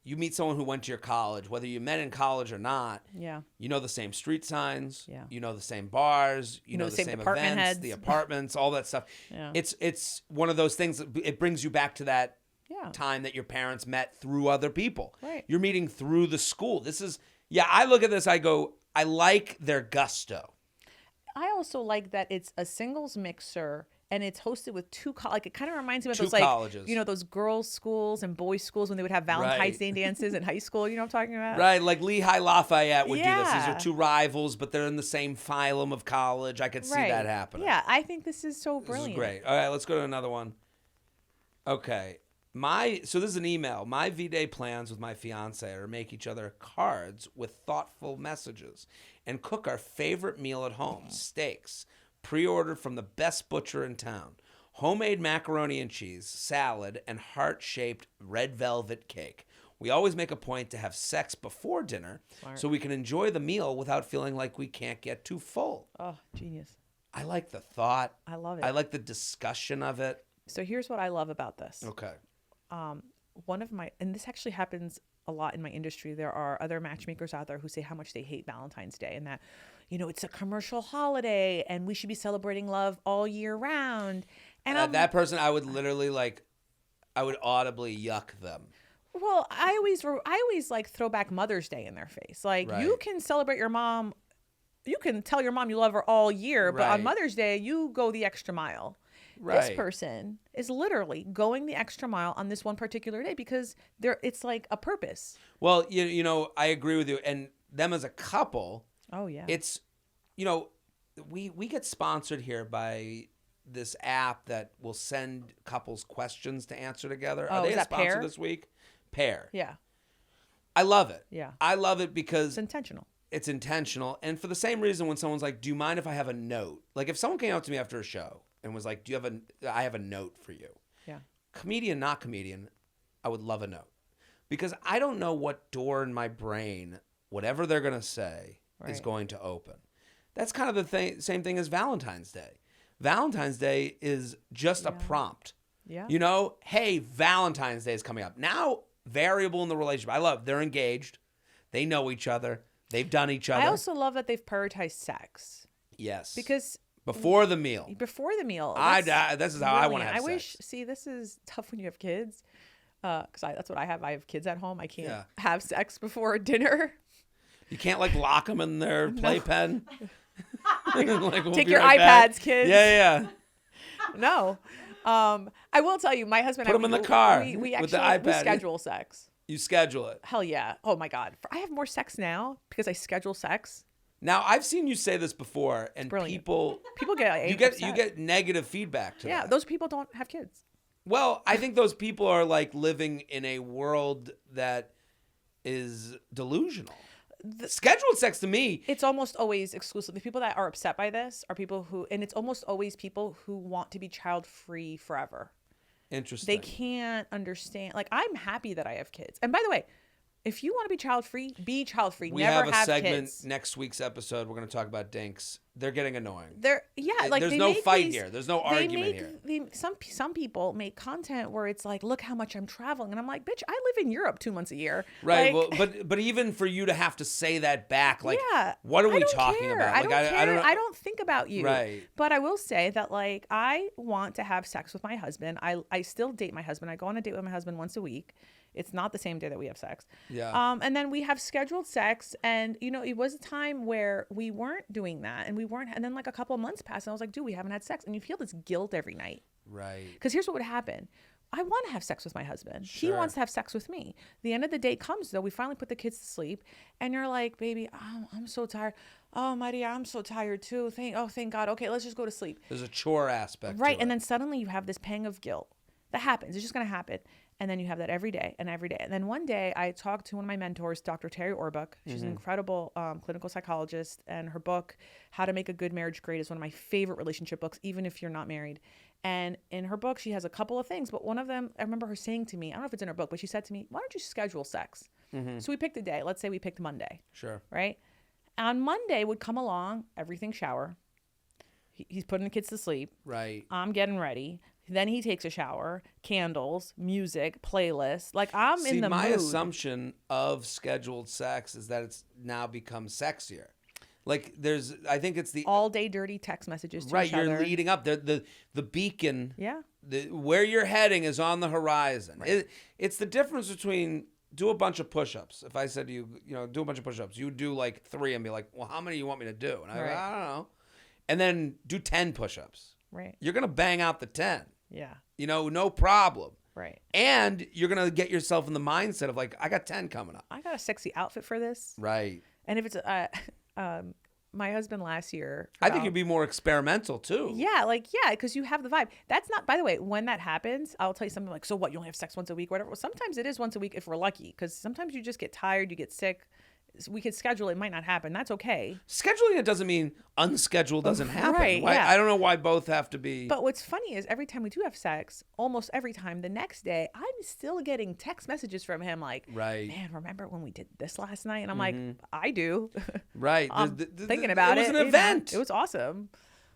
you meet someone who went to your college, whether you met in college or not. Yeah. You know the same street signs. Yeah. You know the same bars. You know the same events, heads. The apartments, all that stuff. Yeah. It's one of those things that it brings you back to that time that your parents met through other people. Right. You're meeting through the school. This is, I look at this, I go, I like their gusto. I also like that it's a singles mixer. And it's hosted with it kind of reminds me of those colleges. Those girls' schools and boys' schools when they would have Valentine's Day dances in high school. You know what I'm talking about? Right, like Lehigh Lafayette would do this. These are 2 rivals, but they're in the same phylum of college. I could see that happening. Yeah, I think this is so brilliant. This is great. All right, let's go to another one. Okay. So this is an email. My V-Day plans with my fiance are to make each other cards with thoughtful messages and cook our favorite meal at home, steaks. Pre-ordered from the best butcher in town. Homemade macaroni and cheese, salad, and heart-shaped red velvet cake. We always make a point to have sex before dinner so we can enjoy the meal without feeling like we can't get too full. Oh, genius. I like the thought. I love it. I like the discussion of it. So here's what I love about this. Okay. And this actually happens a lot in my industry. There are other matchmakers out there who say how much they hate Valentine's Day and that, it's a commercial holiday and we should be celebrating love all year round. And that person, I would literally I would audibly yuck them. Well, I always like throw back Mother's Day in their face. Like you can celebrate your mom. You can tell your mom you love her all year, but on Mother's Day, you go the extra mile. Right. This person is literally going the extra mile on this one particular day because it's like a purpose. Well, I agree with you. And them as a couple. Oh, yeah. It's, we get sponsored here by this app that will send couples questions to answer together. Are they a sponsor Pair? This week? Pair. Yeah. I love it. Yeah. I love it because it's intentional. It's intentional. And for the same reason when someone's like, do you mind if I have a note? Like if someone came up to me after a show and was like, I have a note for you. Yeah. Comedian, not comedian, I would love a note. Because I don't know what door in my brain, whatever they're going to say, is going to open. That's kind of the same thing as Valentine's Day. Valentine's Day is just a prompt. Yeah. Hey, Valentine's Day is coming up. Now, variable in the relationship. I love they're engaged. They know each other. They've done each other. I also love that they've prioritized sex. Yes. Because before the meal. This is how I want to have sex. This is tough when you have kids. Because that's what I have. I have kids at home. I can't have sex before dinner. You can't lock them in their playpen. Take your iPads, kids. Yeah. No. I will tell you, my husband put them in the car we with the iPad. We schedule sex. You schedule it. Hell yeah. Oh my God. I have more sex now because I schedule sex. Now I've seen you say this before, and people get you get negative feedback to that. Yeah, those people don't have kids. Well, I think those people are living in a world that is delusional. Scheduled sex to me. It's almost always exclusive. The people that are upset by this are people who, and it's almost always people who want to be child-free forever. Interesting. They can't understand. Like, I'm happy that I have kids. And by the way, if you want to be child-free, be child-free. We Never have a segment kids. next week's episode. We're going to talk about dinks. They're getting annoying. Like there's no fight here. There's no argument here. Some people make content where it's like, look how much I'm traveling, and I'm like, bitch, I live in Europe 2 months a year. Right. Like, Well, but even for you to have to say that back, like, yeah, what are we don't talking care. about? I Like, don't care. I don't know. I don't think about you. Right. But I will say that, like, I want to have sex with my husband. I still date my husband. I go on a date with my husband once a week. It's not the same day that we have sex. Yeah. And then we have scheduled sex, and it was a time where we weren't doing that, and then like a couple of months passed, and I was like, dude, we haven't had sex, and you feel this guilt every night. Right. Because here's what would happen. I want to have sex with my husband. Sure. He wants to have sex with me. The end of the day comes, though. We finally put the kids to sleep, and you're like, baby, I'm so tired. Oh, Maria, I'm so tired too. Thank God. Okay, let's just go to sleep. There's a chore aspect. Right. To And it. then suddenly you have this pang of guilt. That happens. It's just going to happen. And then you have that every day. And then one day I talked to one of my mentors, Dr. Terry Orbuck. She's an incredible clinical psychologist. And her book, How to Make a Good Marriage Great, is one of my favorite relationship books, even if you're not married. And in her book, she has a couple of things. But one of them, I remember her saying to me, I don't know if it's in her book, but she said to me, why don't you schedule sex? So we picked a day. Let's say we picked Monday. Sure. Right? On Monday would come along, everything shower. He's putting the kids to sleep. Right. I'm getting ready. Then he takes a shower, candles, music, playlist. Like, I'm in the mood. My assumption of scheduled sex is that it's now become sexier. Like, I think it's the all day dirty text messages to right. each You're other. leading up. The beacon. Yeah. Where you're heading is on the horizon. Right. It's the difference between do a bunch of push-ups. If I said to you, do a bunch of push-ups, you do like 3 and be like, well, how many do you want me to do? And I don't know. And then do 10 push-ups. Right. You're gonna bang out the 10. Yeah. No problem. Right. And you're going to get yourself in the mindset of like, I got 10 coming up. I got a sexy outfit for this. Right. And if it's my husband last year. I think you'd be more experimental too. Yeah, because you have the vibe. That's not, by the way, when that happens, I'll tell you something like, so what, you only have sex once a week or whatever? Well, sometimes it is once a week if we're lucky, because sometimes you just get tired, you get sick. We could schedule it might not happen. That's okay. Scheduling it doesn't mean unscheduled doesn't happen. Right, Why, yeah. I don't know why both have to be. But what's funny is every time we do have sex, almost every time, the next day, I'm still getting text messages from him like, right. Man, remember when we did this last night? And I'm like, I do. Right. I'm thinking about it. It was an event. It was awesome.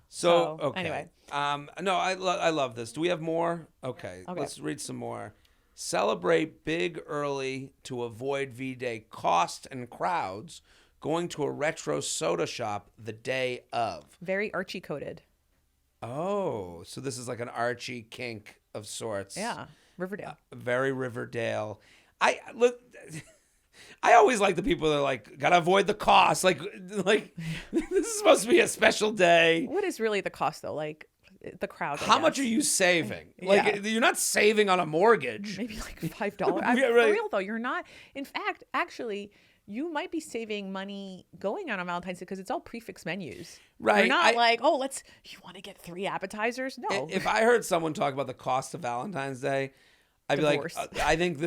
So okay. Anyway. No, I love this. Do we have more? Okay. Let's read some more. Celebrate big early to avoid V-Day cost and crowds. Going to a retro soda shop the day of. Very Archie coded. Oh, so this is like an Archie kink of sorts. Yeah, Riverdale. Very Riverdale. I always like the people that are like, gotta avoid the cost. Like this is supposed to be a special day. What is really the cost though? Like the crowd. How much are you saving? Like you're not saving on a mortgage. Maybe like $5. Yeah, right. For real though, you're not. In fact, actually, you might be saving money going on Valentine's Day because it's all prefix menus. Right. You're not you want to get 3 appetizers? No. If I heard someone talk about the cost of Valentine's Day, I'd Divorce. be like, I think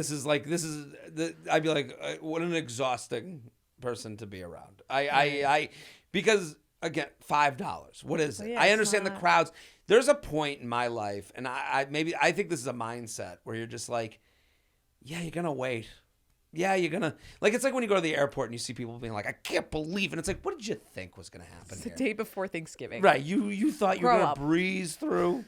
I'd be like, what an exhausting person to be around. Because again, $5. What is it? Yeah, I it's understand the not- crowds. There's a point in my life, and I think this is a mindset where you're just like, yeah, you're gonna wait. Yeah, you're gonna it's like when you go to the airport and you see people being like, I can't believe it. And it's like, what did you think was gonna happen It's here? the day before Thanksgiving. Right. You thought you were Grow gonna up. breeze through.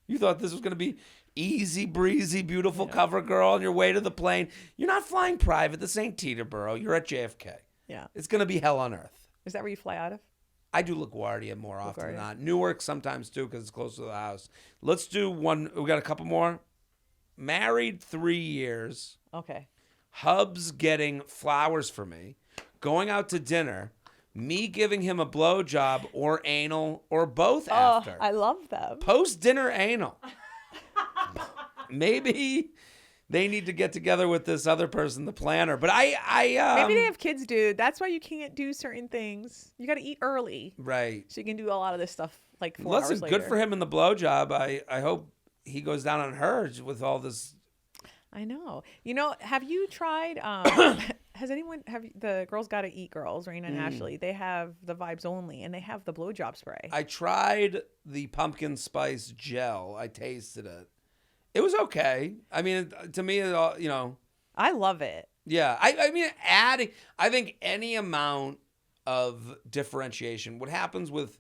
You thought this was gonna be easy breezy, beautiful cover girl on your way to the plane. You're not flying private. This ain't Teterboro. You're at JFK. Yeah. It's gonna be hell on earth. Is that where you fly out of? I do LaGuardia more often than LaGuardia. not. Newark sometimes too because it's close to the house. Let's do one. We got a couple more. Married 3 years. Okay. Hubs getting flowers for me. Going out to dinner. Me giving him a blowjob or anal or both after. I love them. Post-dinner anal. Maybe they need to get together with this other person, the planner. But Maybe they have kids, dude. That's why you can't do certain things. You got to eat early. Right. So you can do a lot of this stuff like 4 hours Listen, later. good for him in the blowjob. I hope he goes down on her with all this. I know. Have you tried have the Girls Gotta Eat girls, Raina and Ashley? They have the Vibes Only, and they have the blowjob spray. I tried the pumpkin spice gel. I tasted it. It was okay. I mean, to me, I love it. Yeah. I mean, I think any amount of differentiation, what happens with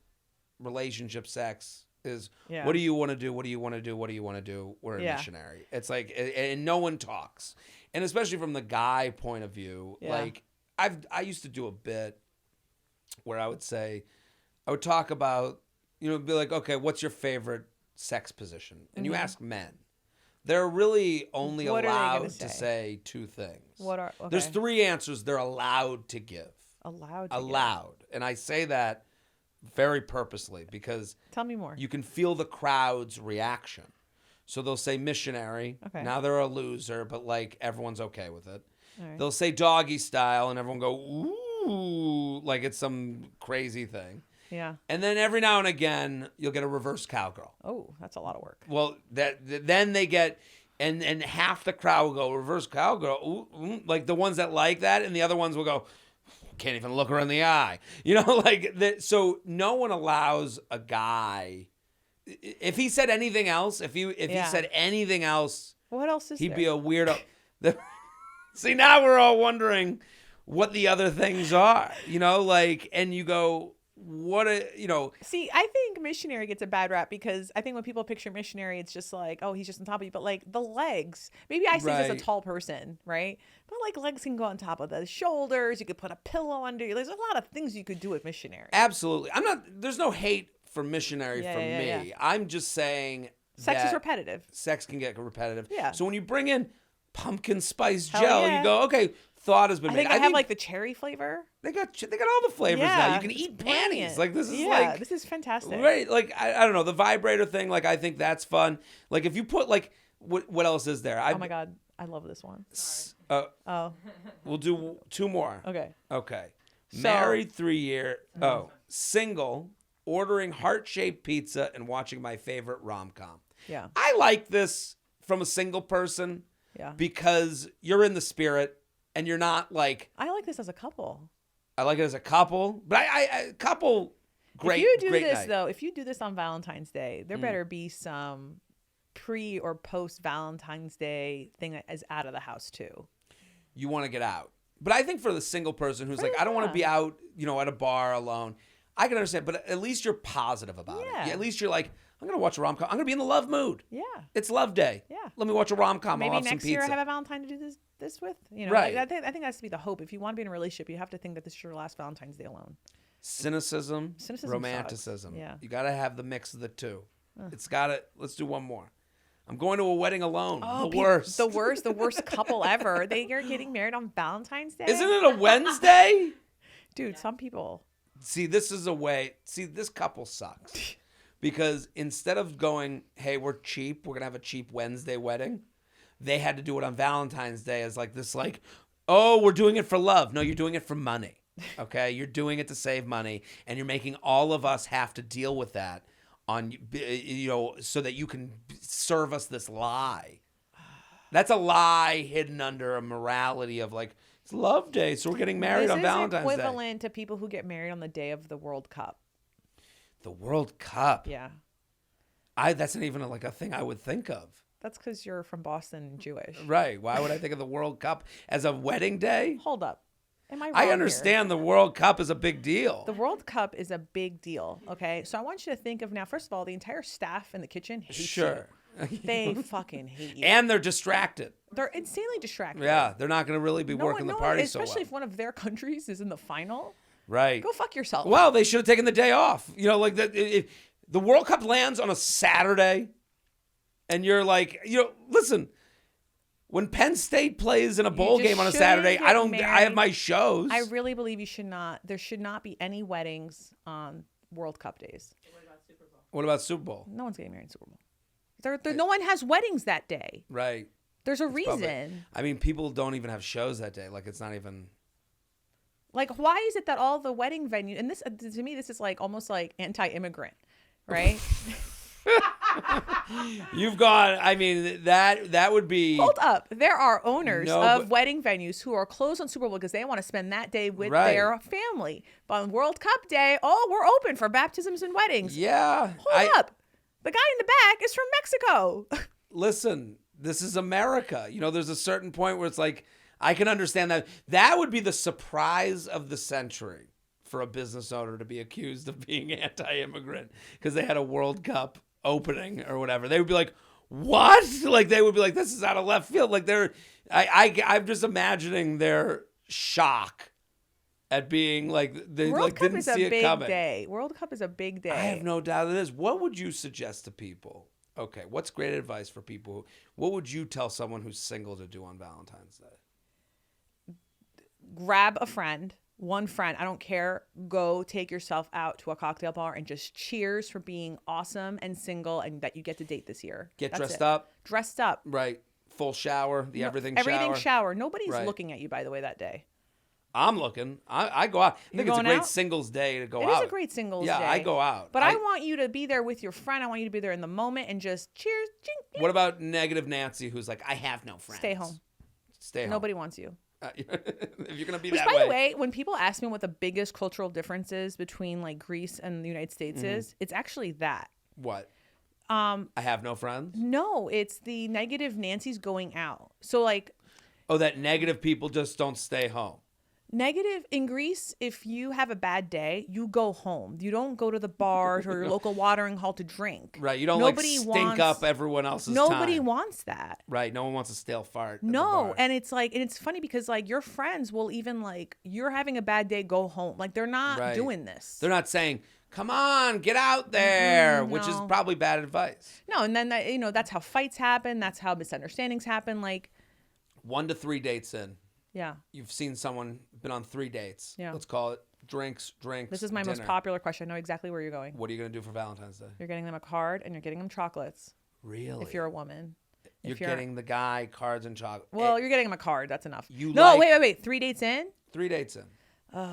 relationship sex is what do you want to do? What do you want to do? What do you want to do? We're a missionary. It's like, and no one talks. And especially from the guy point of view, like I used to do a bit where I would talk about, be like, okay, what's your favorite sex position? And you ask men. They're really only allowed to say two things. There's three answers they're allowed to give. Allowed. And I say that very purposely because tell me more. You can feel the crowd's reaction. So they'll say missionary. Okay. Now they're a loser, but like everyone's okay with it. Right. They'll say doggy style and everyone go, ooh, like it's some crazy thing. Yeah. And then every now and again, you'll get a reverse cowgirl. Oh, that's a lot of work. Well, then they get, and half the crowd will go reverse cowgirl, ooh, like the ones that like that, and the other ones will go, can't even look her in the eye. So no one allows a guy. If he said anything else, if he said anything else, what else is he'd be a weirdo. See, now we're all wondering what the other things are, and you go, See, I think missionary gets a bad rap because I think when people picture missionary, it's just like, oh, he's just on top of you. But like the legs, maybe I say this a tall person, right? But like legs can go on top of the shoulders. You could put a pillow under you. There's a lot of things you could do with missionary. Absolutely. There's no hate for missionary from me. Yeah. I'm just saying sex is repetitive. Sex can get repetitive. Yeah. So when you bring in pumpkin spice gel, you go, okay, thought has been made. I think like the cherry flavor. They got all the flavors now. You can eat panties. Like this is this is fantastic. Right. Like I don't know, the vibrator thing, like I think that's fun. Like if you put like what else is there? Oh my God. I love this one. We'll do two more. Okay. Married 3 year. Single, ordering heart-shaped pizza and watching my favorite rom-com. Yeah. I like this from a single person. Yeah. Because you're in the spirit and you're not like. I like this as a couple. I like it as a couple, but I couple. Great. If you do this on Valentine's Day, there better be some pre or post Valentine's Day thing that is out of the house too. You want to get out, but I think for the single person who's like, I don't want to be out, at a bar alone. I can understand, but at least you're positive about it. Yeah, at least you're like, I'm going to watch a rom-com. I'm going to be in the love mood. Yeah. It's love day. Yeah. Let me watch a rom-com. Maybe I'll have next some year pizza. I have a Valentine to do this with. Right. I think that has to be the hope. If you want to be in a relationship, you have to think that this is your last Valentine's Day alone. Cynicism romanticism. Sucks. Yeah. You got to have the mix of the two. It's got to. Let's do one more. I'm going to a wedding alone. Oh, the worst. The worst couple ever. They are getting married on Valentine's Day. Isn't it a Wednesday? Dude, some people. See, this couple sucks. Because instead of going, hey, we're cheap, we're going to have a cheap Wednesday wedding, they had to do it on Valentine's Day as like this, like, oh, we're doing it for love. No, you're doing it for money, okay? You're doing it to save money, and you're making all of us have to deal with that on, so that you can serve us this lie. That's a lie hidden under a morality of like, it's love day, so we're getting married on Valentine's Day. This is equivalent to people who get married on the day of the World Cup. The World Cup. Yeah. That's not even like a thing I would think of. That's because you're from Boston and Jewish. Right. Why would I think of the World Cup as a wedding day? Hold up. Am I wrong I understand here? The World Cup is a big deal. The World Cup is a big deal. Okay. So I want you to think of now, first of all, the entire staff in the kitchen hates you. They fucking hate you. And they're distracted. They're insanely distracted. Yeah. They're not going to really be working the party so well. Especially if one of their countries is in the final. Right. Go fuck yourself. Well, they should have taken the day off. Like the World Cup lands on a Saturday, and you're like, listen, when Penn State plays in a bowl game on a Saturday, I have my shows. I really believe there should not be any weddings on World Cup days. What about Super Bowl? No one's getting married in Super Bowl. No one has weddings that day. Right. There's a reason. People don't even have shows that day. Like, it's not even. Like, why is it that all the wedding venues, and this, to me, this is like almost like anti-immigrant, right? You've gone. I mean, that would be. Hold up. There are owners No, of but- wedding venues who are closed on Super Bowl because they want to spend that day with Right. their family. But on World Cup Day, we're open for baptisms and weddings. Yeah. Hold up. The guy in the back is from Mexico. Listen, this is America. You know, there's a certain point where it's like, I can understand that. That would be the surprise of the century for a business owner to be accused of being anti-immigrant because they had a World Cup opening or whatever. They would be like, what? Like, they would be like, this is out of left field. Like, I'm just imagining their shock at being like, they World like Cup didn't is a see it big coming. day. World Cup is a big day. I have no doubt it is. What would you suggest to people? Okay, what's great advice for people? What would you tell someone who's single to do on Valentine's Day? Grab a friend, one friend, I don't care. Go take yourself out to a cocktail bar and just cheers for being awesome and single and that you get to date this year. Get That's dressed it. up. Dressed up. Right. Full shower. The everything Everything shower. shower. Nobody's Right. looking at you, by the way, that day. I'm looking. I go out. I You're think it's a going great out? singles day to go It out. is a great singles Yeah, day. I go out. But I want you to be there with your friend. I want you to be there in the moment and just cheers. Ching, ching. What about negative Nancy who's like, I have no friends? Stay home. Stay home. Nobody wants you. If you're going to be Which, that by way. the way, when people ask me what the biggest cultural difference is between like Greece and the United States is, it's actually that. What? I have no friends? No, it's the negative Nancy's going out. So like Oh, that negative people just don't stay home. negative in Greece, if you have a bad day, you go home. You don't go to the bars or your local watering hole to drink. Right. You don't Nobody like stink wants- up everyone else's Nobody time. wants that. Right. No one wants a stale fart. at the No, bar. and it's like, and it's funny because like your friends will even like, you're having a bad day, go home. Like they're not Right. doing this. They're not saying, come on, get out there, which is no. probably bad advice. No, and then that, that's how fights happen. That's how misunderstandings happen. Like, 1 to 3 dates in. yeah. You've seen someone been on 3 dates. Yeah. Let's call it drinks. This is my most dinner. popular question. I know exactly where you're going. What are you going to do for Valentine's Day? You're getting them a card and you're getting them chocolates Really? if you're a woman. You're If you're- getting the guy cards and chocolate. Well, you're getting them a card. That's enough. You no, like- wait. 3 dates in? 3 dates in.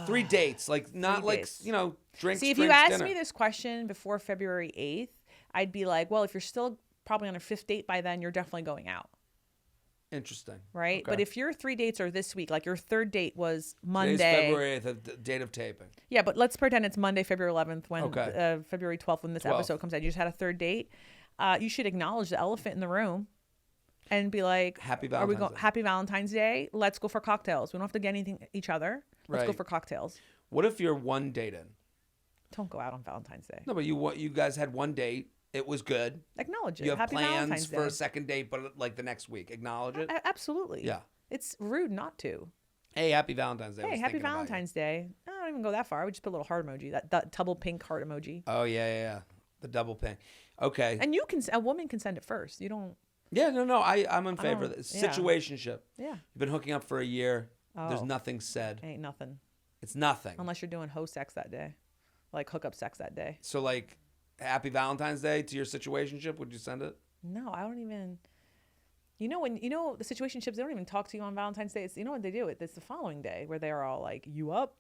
3 dates. Like, not 3 like, dates. drinks, See, if drinks, you asked dinner. me this question before February 8th, I'd be like, well, if you're still probably on a 5th date by then, you're definitely going out. Interesting. Right? Okay. But if your 3 dates are this week, like your 3rd date was Today's Monday. February 8th, the date of taping. Yeah, but let's pretend it's Monday, February 11th, when Okay. February 12th, when this 12th. episode comes out. You just had a 3rd date. You should acknowledge the elephant in the room and be like, Happy "Are we Valentine's Day." Happy Valentine's Day. Let's go for cocktails. We don't have to get anything each other. Let's go Right. for cocktails. What if you're 1 date in? Don't go out on Valentine's Day. No, but you guys had 1 date. It was good. Acknowledge it. You have Happy plans Valentine's for Day. a second date, but like the next week. Acknowledge it. Absolutely. Yeah. It's rude not to. Hey, happy Valentine's Day. I Hey, was happy thinking about you. Valentine's Day. I don't even go that far. I would just put a little heart emoji, that double pink heart emoji. Oh, yeah. The double ping. Okay. And a woman can send it first. You don't. Yeah, no. I'm in favor of don't- this. yeah. Situationship. Yeah. You've been hooking up for a year. There's Oh. nothing said. Ain't nothing. It's nothing. Unless you're doing hoe sex that day, like hookup sex that day. So, like, happy Valentine's Day to your situationship. Would you send it? No, I don't even. When the situationships, they don't even talk to you on Valentine's Day. It's, what they do? It's the following day where they are all like, "You up?"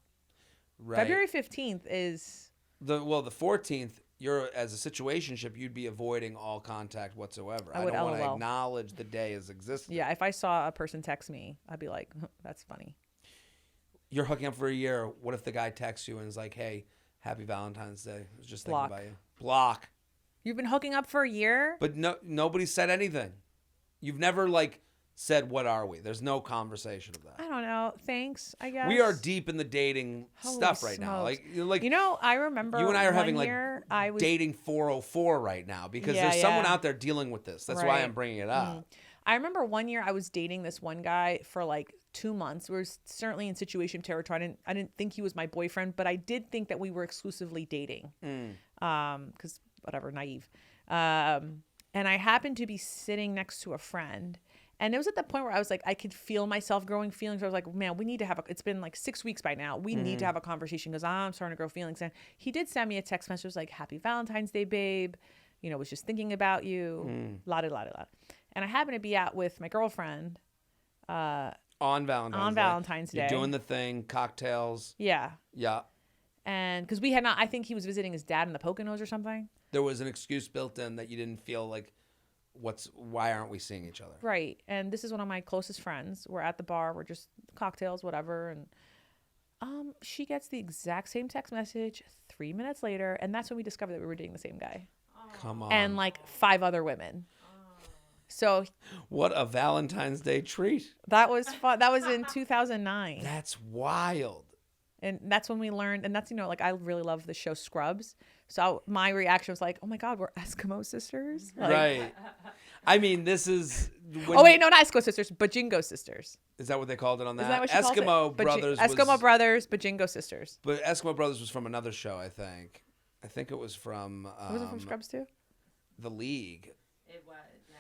Right. February 15th is. The 14th. You're as a situationship. You'd be avoiding all contact whatsoever. I would don't want to LOL. acknowledge the day as existing. Yeah, if I saw a person text me, I'd be like, "That's funny." You're hooking up for a year. What if the guy texts you and is like, "Hey, happy Valentine's Day. I was just Block. thinking about you." Block. You've been hooking up for a year. But nobody said anything. You've never said, "What are we?" There's no conversation of that. I don't know. Thanks, I guess. We are deep in the dating Holy stuff right now. smokes. I remember you and I are one having year I was dating 404 right now because Yeah, there's someone yeah. out there dealing with this. That's why Right. I'm bringing it up. I remember one year I was dating this one guy for like 2 months. We were certainly in situation territory. I didn't think he was my boyfriend, but I did think that we were exclusively dating. Because whatever, naive. And I happened to be sitting next to a friend. And it was at the point where I was like, I could feel myself growing feelings. I was like, man, we need to have it's been like 6 weeks by now. We need to have a conversation because I'm starting to grow feelings. And he did send me a text message like, happy Valentine's Day, babe. Was just thinking about you. La-di-la-di-la. And I happened to be out with my girlfriend. On Valentine's Valentine's Day. You're doing the thing, cocktails. Yeah. Yeah. And because we had not, I think he was visiting his dad in the Poconos or something. There was an excuse built in that you didn't feel like, why aren't we seeing each other? Right. And this is one of my closest friends. We're at the bar. We're just cocktails, whatever. And she gets the exact same text message 3 minutes later. And that's when we discovered that we were dating the same guy. Come on. And like 5 other women. So what a Valentine's Day treat. that was fun. That was in 2009. That's wild. And that's when we learned, and that's, like, I really love the show Scrubs. So my reaction was like, oh my God, we're Eskimo sisters. Like, Right. I mean, this is. Oh wait, no, not Eskimo sisters, Bajingo sisters. Is that what they called it on that? Is that what she called Eskimo it? Brothers. Eskimo Brothers, Bajingo sisters. But Eskimo Brothers was from another show, I think. I think it was from. Was it from Scrubs too? The League. It was, yeah.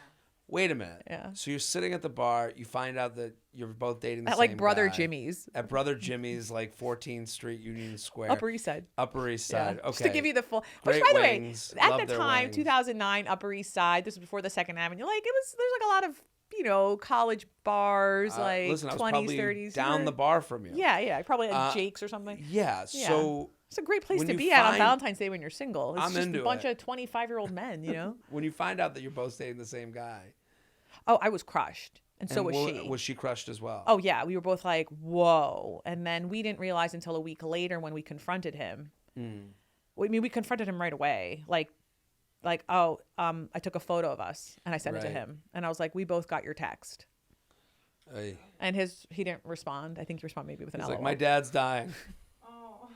Wait a minute. Yeah. So you're sitting at the bar. You find out that you're both dating the At same like Brother guy. Jimmy's. At Brother Jimmy's, like 14th Street, Union Square. Upper East Side. Upper East Side. Yeah. Okay. Just to give you the full. Great Which, by the wings. way, Love at the their time, wings. 2009, Upper East Side. This was before the Second Avenue. Like there's like a lot of college bars, like listen, I was 20s, probably 30s. down the bar from you. Yeah. Probably at Jake's or something. Yeah. Yeah. So It's a great place when to you be at on find- Valentine's Day when you're single. It's I'm just into a bunch it. of 25-year-old men, when you find out that you're both dating the same guy, Oh, I was crushed. And so was wa- she. Was she crushed as well? Oh, yeah. We were both like, whoa. And then we didn't realize until a week later when we confronted him. We confronted him right away. Like, I took a photo of us and I sent it to Right. him. And I was like, we both got your text. Hey. And he didn't respond. I think he responded maybe with an He's LOL. like, my dad's dying. Oh.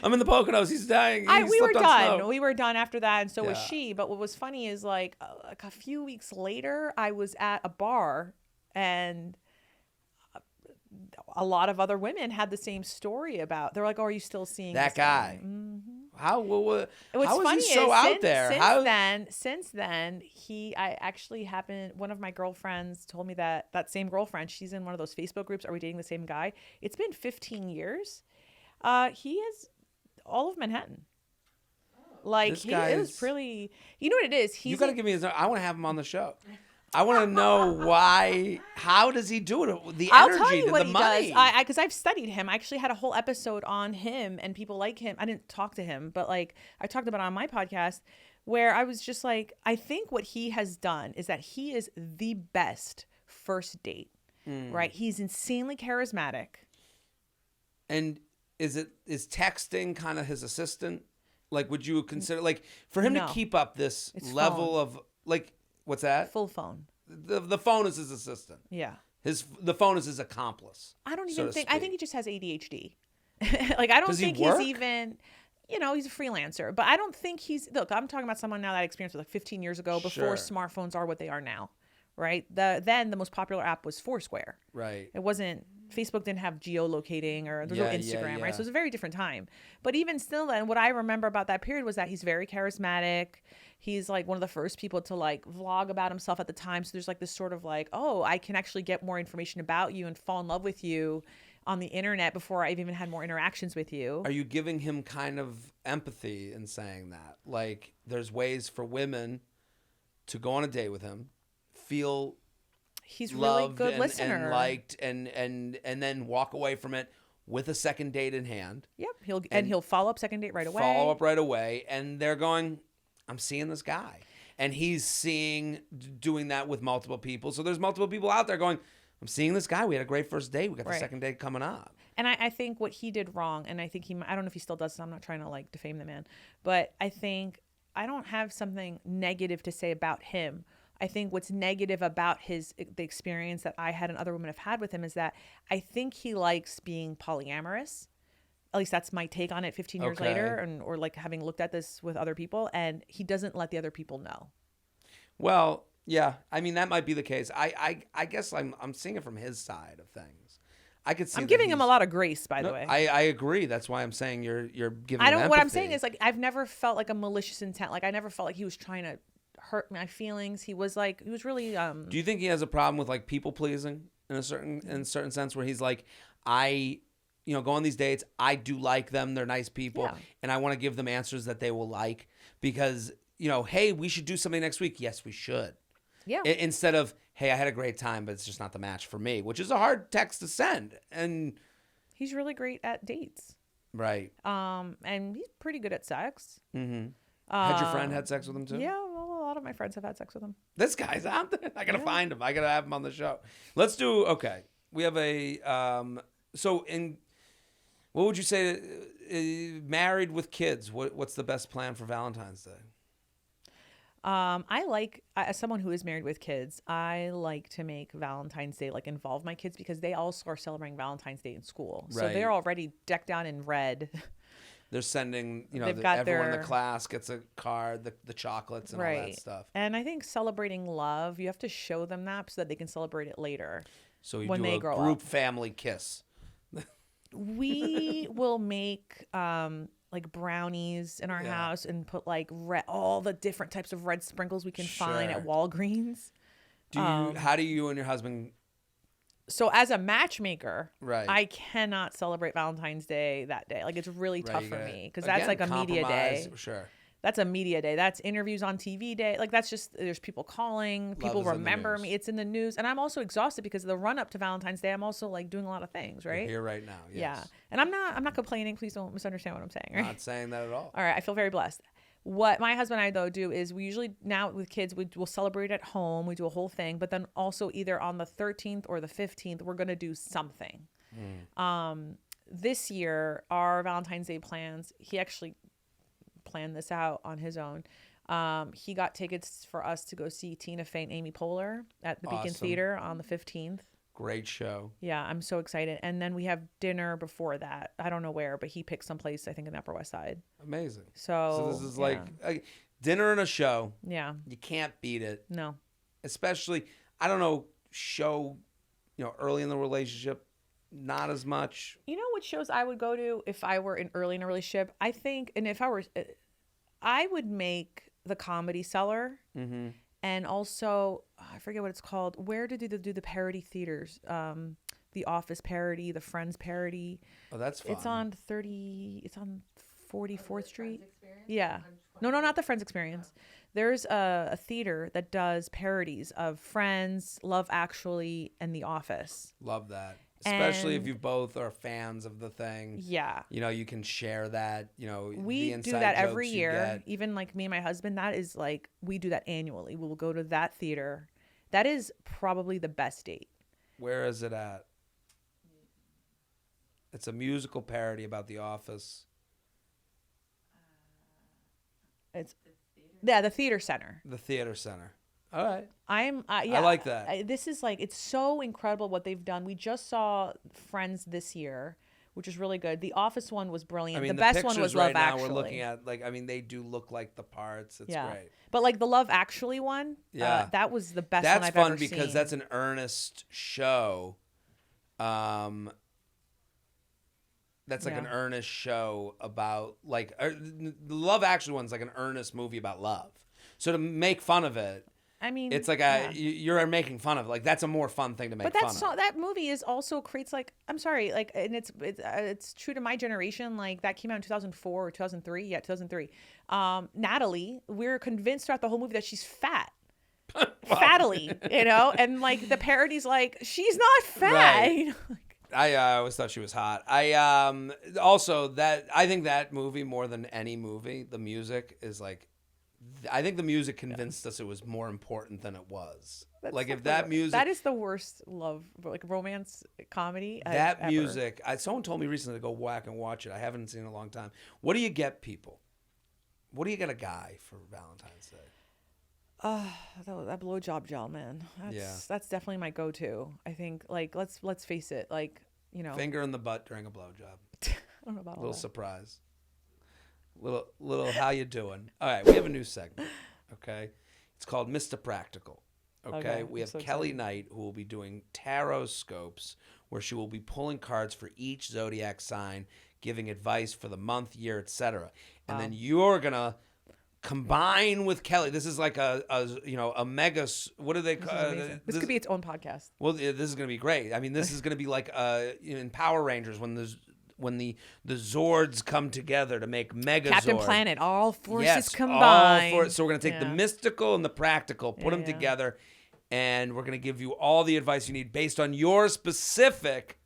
I'm in the Poconos. He's dying. We were slipped on done. snow. We were done after that, and so was Yeah. she. But what was funny is like a few weeks later, I was at a bar, and a lot of other women had the same story about. They're like, "Oh, are you still seeing That this guy?" guy. Mm-hmm. How? What's how is funny he so is out since, there? Since then, I actually happened. One of my girlfriends told me that same girlfriend, she's in one of those Facebook groups. Are we dating the same guy? It's been 15 years. He is all of Manhattan. Like This it guy was is- pretty. You know what it is? You got to give me his. I want to have him on the show. I want to know why. How does he do it? The I'll energy, tell you the what he money. does. Because I've studied him. I actually had a whole episode on him and people like him. I didn't talk to him, but like I talked about it on my podcast, where I was just like, I think what he has done is that he is the best first date. Right? He's insanely charismatic. And is texting kind of his assistant? Like, would you consider for him No. to keep up this It's level phone. of what's that? Full phone. The phone is his assistant. Yeah. The phone is his accomplice. I don't so even to think. I speak. think he just has ADHD. Like I don't Does he think work? he's even. He's a freelancer, but I don't think he's. Look, I'm talking about someone now that I experienced with 15 years ago, before Sure. smartphones are what they are now, right? Then the most popular app was Foursquare. Right. It wasn't. Facebook didn't have geolocating or there's no Yeah, Instagram, yeah. right? So it was a very different time. But even still, then what I remember about that period was that he's very charismatic. He's like one of the first people to like vlog about himself at the time. So there's like this sort of like, oh, I can actually get more information about you and fall in love with you on the internet before I've even had more interactions with you. Are you giving him kind of empathy in saying that? Like, there's ways for women to go on a date with him, feel He's really loved good and listener. liked, and then walk away from it with a second date in hand. Yep. He'll follow up second date right away. Follow up right away, and they're going, I'm seeing this guy. And he's doing that with multiple people. So there's multiple people out there going, I'm seeing this guy. We had a great first date. We got the Right. second date coming up. And I think what he did wrong, and I think I don't know if he still does this, I'm not trying to like defame the man, but I think I don't have something negative to say about him. I think what's negative about the experience that I had and other women have had with him is that I think he likes being polyamorous. At least that's my take on it 15 years Okay. later, or like having looked at this with other people, and he doesn't let the other people know. Well, yeah. I mean, that might be the case. I guess I'm seeing it from his side of things. I could see. I'm that giving him a he's- lot of grace, by the No, way. I agree. That's why I'm saying you're giving. I him don't. What I'm empathy. saying is like I've never felt like a malicious intent. Like I never felt like he was trying to hurt my feelings. He was really. Do you think he has a problem with like people pleasing in a certain sense, where he's like, I go on these dates. I do like them. They're nice people, Yeah. and I want to give them answers that they will like because hey, we should do something next week. Yes, we should. Yeah. Instead of, hey, I had a great time, but it's just not the match for me, which is a hard text to send. And He's really great at dates. Right. And he's pretty good at sex. Mm-hmm. Had your friend had sex with him too? Yeah, well, a lot of my friends have had sex with him. This guy's out there. I gotta find him. I gotta have him on the show. Let's do. Okay, we have a. What would you say? Married with kids. What's the best plan for Valentine's Day? I like, as someone who is married with kids, I like to make Valentine's Day involve my kids because they also are celebrating Valentine's Day in school. So Right. they're already decked out in red. They're sending, got everyone in their- the class gets a card, the chocolates and all that stuff. And I think celebrating love, you have to show them that so that they can celebrate it later. So you when do they a grow group up. family kiss. We will make brownies in our house and put all the different types of red sprinkles we can find at Walgreens. How do you and your husband? So as a matchmaker, Right. I cannot celebrate Valentine's Day that day. It's really tough for me because that's Again, a media day. Sure. That's a media day. That's interviews on TV day. That's just, there's people calling. People is in the remember news. me. It's in the news. And I'm also exhausted because of the run up to Valentine's Day. I'm also doing a lot of things, right? You're here right now. Yes. Yeah. And I'm not complaining. Please don't misunderstand what I'm saying. Right? Not saying that at all. All right. I feel very blessed. What my husband and I, though, do is we usually, now with kids, we'll celebrate at home. We do a whole thing. But then also either on the 13th or the 15th, we're going to do something. This year, our Valentine's Day plans, he actually planned this out on his own. He got tickets for us to go see Tina Fey and Amy Poehler at the Beacon Theater on the 15th. Great show. Yeah, I'm so excited. And then we have dinner before that. I don't know where, but he picked someplace, I think, in the Upper West Side. Amazing. So this is dinner and a show. Yeah. You can't beat it. No. Especially, I don't know, show, early in the relationship, not as much. You know what shows I would go to if I were early in a relationship? I think, and if I were, I would make The Comedy Cellar. Mm-hmm. And also, I forget what it's called. Where did they do the parody theaters? The Office parody, the Friends parody. Oh, that's fun. It's on 44th Street. Yeah. No, not the Friends Experience. There's a theater that does parodies of Friends, Love Actually, and The Office. Love that. Especially if you both are fans of the thing. Yeah. You can share that, We the do inside that jokes every you year. get. Even me and my husband, that is we do that annually. We will go to that theater. That is probably the best date. Where is it at? It's a musical parody about The Office. It's the theater center. The Theater Center. All right. I like that. This is it's so incredible what they've done. We just saw Friends this year, which is really good. The Office one was brilliant. The best one was Love Actually. We're looking at they do look like the parts. It's great. But the Love Actually one, that was the best one I've ever seen. That's fun because that's an earnest show. That's an earnest show about the Love Actually one's an earnest movie about love. So to make fun of it, I mean, it's you're making fun of that's a more fun thing to make fun of. But that movie is also creates I'm sorry, and it's true to my generation. That came out in 2004 or 2003. Yeah, 2003. Natalie, we're convinced throughout the whole movie that she's fat. Fattily, and the parody's she's not fat. Right. I always thought she was hot. I think that movie, more than any movie, the music is I think the music convinced us it was more important than it was. If that music, that is the worst love romance comedy. That music. Someone told me recently to go back and watch it. I haven't seen it in a long time. What do you get people? What do you get a guy for Valentine's Day? That blowjob gel, man. That's definitely my go-to. I think let's face it, finger in the butt during a blowjob. I don't know about all that. Surprise. Little how you doing? All right, we have a new segment. Okay, it's called Mr. Practical. Okay, we have Kelly Knight, who will be doing tarot scopes, where she will be pulling cards for each zodiac sign, giving advice for the month, year, etc. And then you're gonna combine with Kelly. This is a mega. What do they call it? This could be its own podcast. Well, this is gonna be great. I mean, this is gonna be in Power Rangers when the Zords come together to make Megazord. Captain Planet, all forces combined. So we're going to take the mystical and the practical, put them together, and we're going to give you all the advice you need based on your specific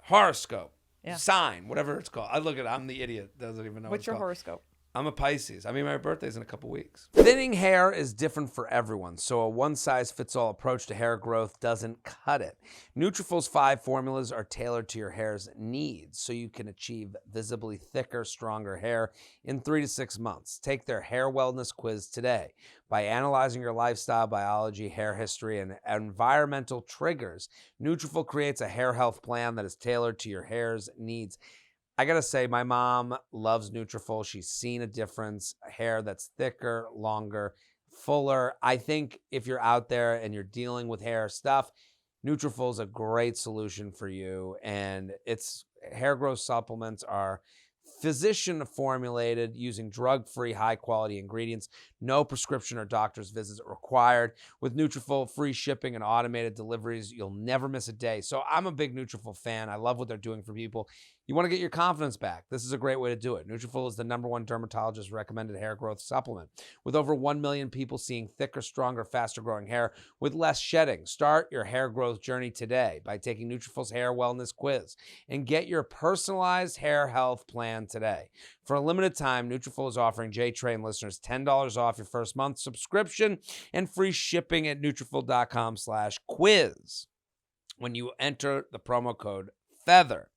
horoscope. sign, whatever it's called. I'm the idiot that doesn't even know What's your called. horoscope? I'm a Pisces. I mean, my birthday's in a couple weeks. Thinning hair is different for everyone, so a one-size-fits-all approach to hair growth doesn't cut it. Nutrafol's 5 formulas are tailored to your hair's needs, so you can achieve visibly thicker, stronger hair in 3 to 6 months. Take their hair wellness quiz today. By analyzing your lifestyle, biology, hair history, and environmental triggers, Nutrafol creates a hair health plan that is tailored to your hair's needs. I gotta say, my mom loves Nutrafol. She's seen a difference, hair that's thicker, longer, fuller. I think if you're out there and you're dealing with hair stuff, Nutrafol is a great solution for you. And its hair growth supplements are physician formulated using drug-free, high-quality ingredients. No prescription or doctor's visits required. With Nutrafol, free shipping and automated deliveries, you'll never miss a day. So I'm a big Nutrafol fan. I love what they're doing for people. You want to get your confidence back. This is a great way to do it. Nutrafol is the #1 dermatologist recommended hair growth supplement. With over 1 million people seeing thicker, stronger, faster growing hair with less shedding. Start your hair growth journey today by taking Nutrafol's hair wellness quiz and get your personalized hair health plan today. For a limited time, Nutrafol is offering JTrain listeners $10 off your first month subscription and free shipping at Nutrafol.com/quiz when you enter the promo code FEATHER.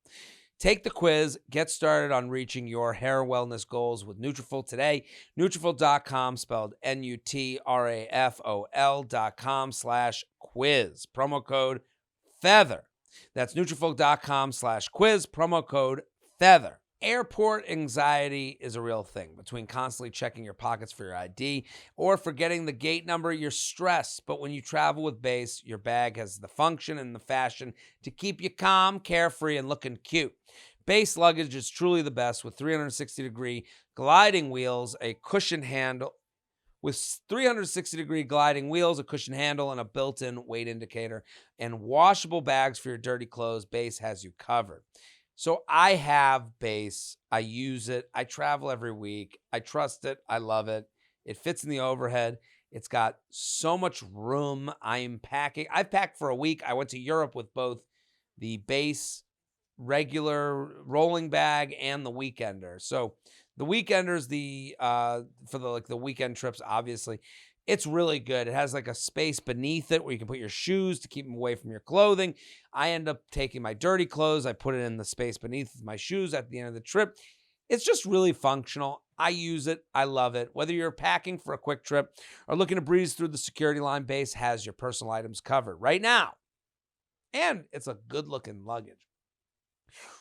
Take the quiz, get started on reaching your hair wellness goals with Nutrafol today. Nutrafol.com, spelled Nutrafol.com/quiz. Promo code FEATHER. That's Nutrafol.com/quiz, promo code FEATHER. Airport anxiety is a real thing. Between constantly checking your pockets for your ID or forgetting the gate number, you're stressed. But when you travel with Base, your bag has the function and the fashion to keep you calm, carefree, and looking cute. Base luggage is truly the best with 360-degree gliding wheels, a cushion handle, with 360-degree gliding wheels, a cushion handle, and a built-in weight indicator, and washable bags for your dirty clothes. Base has you covered. So I have Base. I use it. I travel every week. I trust it. I love it. It fits in the overhead. It's got so much room. I've packed for a week. I went to Europe with both the Base regular rolling bag and the Weekender. So the Weekender is for the weekend trips, obviously. It's really good. It has like a space beneath it where you can put your shoes to keep them away from your clothing. I end up taking my dirty clothes. I put it in the space beneath my shoes at the end of the trip. It's just really functional. I use it. I love it. Whether you're packing for a quick trip or looking to breeze through the security line, Base has your personal items covered right now. And it's a good-looking luggage.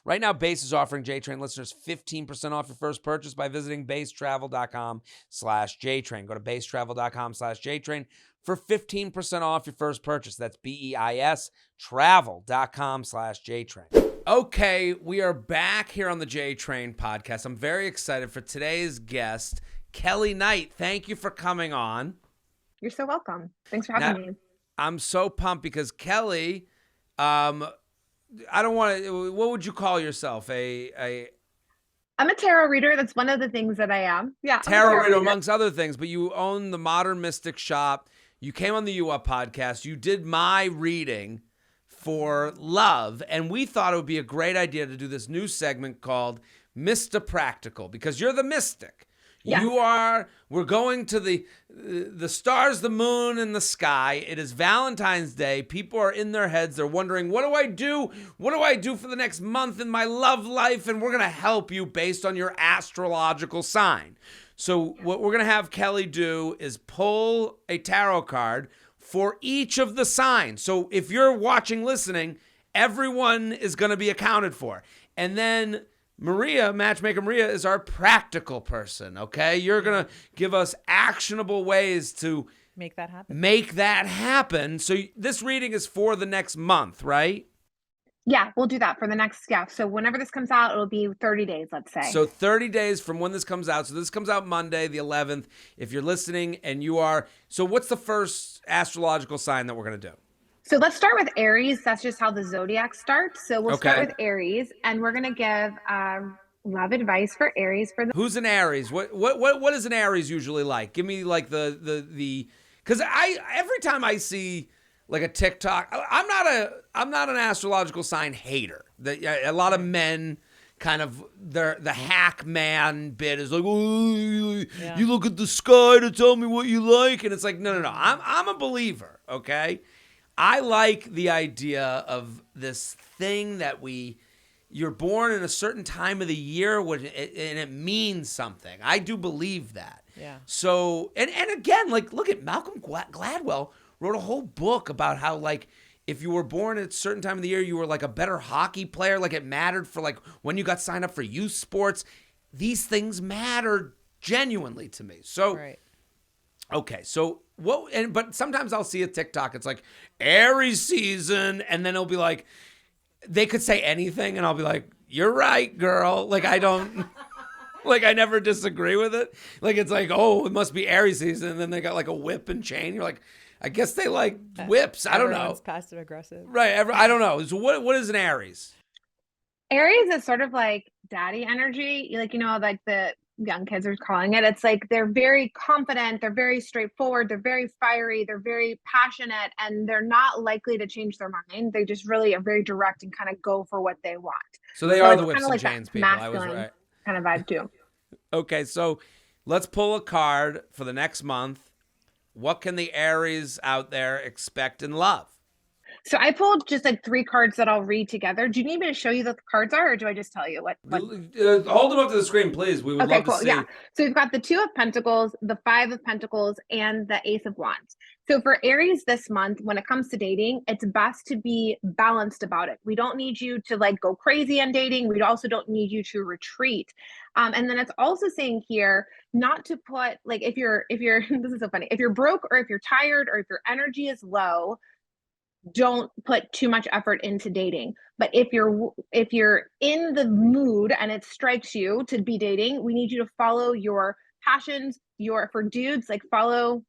Right now, Base is offering JTrain listeners 15% off your first purchase by visiting basetravel.com/JTrain. Go to basetravel.com/JTrain for 15% off your first purchase. That's BEIS travel.com/JTrain. Okay, we are back here on the JTrain podcast. I'm very excited for today's guest, Kelly Knight. Thank you for coming on. You're so welcome. Thanks for having me. I'm so pumped because Kelly, I don't want to. What would you call yourself? I'm a tarot reader. That's one of the things that I am. Yeah, tarot reader amongst other things. But you own the Modern Mystic Shop. You came on the U Up podcast. You did my reading for love, and we thought it would be a great idea to do this new segment called Mr. Practical because you're the mystic. Yeah. We're going to the stars, the moon, and the sky. It is Valentine's Day. People are in their heads. They're wondering, what do I do? What do I do for the next month in my love life? And we're going to help you based on your astrological sign. So what we're going to have Kelly do is pull a tarot card for each of the signs. So if you're watching, listening, everyone is going to be accounted for. And then Maria, Matchmaker Maria, is our practical person, okay? You're going to give us actionable ways to make that happen. So this reading is for the next month, right? Yeah, we'll do that for the next, So whenever this comes out, it'll be 30 days, let's say. So 30 days from when this comes out. So this comes out Monday, the 11th. If you're listening and so what's the first astrological sign that we're going to do? So let's start with Aries. That's just how the Zodiac starts. So we'll start with Aries, and we're going to give love advice for Aries. Who's an Aries? What is an Aries usually like? Give me like the because every time I see like a TikTok. I'm not an astrological sign hater. A lot of men kind of the hack man bit is like, oh, you look at the sky to tell me what you like, and it's like, no. I'm a believer. Okay, I like the idea of this thing that you're born in a certain time of the year and it means something. I do believe that. Yeah. So, and again, like, look at Malcolm Gladwell wrote a whole book about how, like, if you were born at a certain time of the year, you were like a better hockey player. Like, it mattered for like when you got signed up for youth sports. These things matter genuinely to me. So, Right. Okay, so but sometimes I'll see a TikTok. It's like Aries season, and then it'll be like, they could say anything, and I'll be like, you're right, girl. Like, I don't, like, I never disagree with it. Like, it's like, oh, it must be Aries season, and then they got like a whip and chain. You're like, I guess they like whips. I don't know. Everyone's passive aggressive. Right. I don't know. So what is an Aries? Aries is sort of like daddy energy. Like, like the young kids are calling it. It's like they're very confident, they're very straightforward, they're very fiery, they're very passionate, and they're not likely to change their mind. They just really are very direct and kind of go for what they want. So they are the whips kind of and like chains that people. I was masculine right. kind of vibe too. Okay, so let's pull a card for the next month. What can the Aries out there expect in love? So I pulled just like 3 cards that I'll read together. Do you need me to show you what the cards are, or do I just tell you what? Hold them up to the screen, please. We would love to see. Yeah. So we've got the 2 of Pentacles, the 5 of Pentacles, and the Ace of Wands. So for Aries this month, when it comes to dating, it's best to be balanced about it. We don't need you to like go crazy on dating. We also don't need you to retreat. And then it's also saying here not to put like if you're this is so funny. If you're broke or if you're tired or if your energy is low, don't put too much effort into dating. But if you're in the mood and it strikes you to be dating, we need you to follow your passions. For dudes, like follow,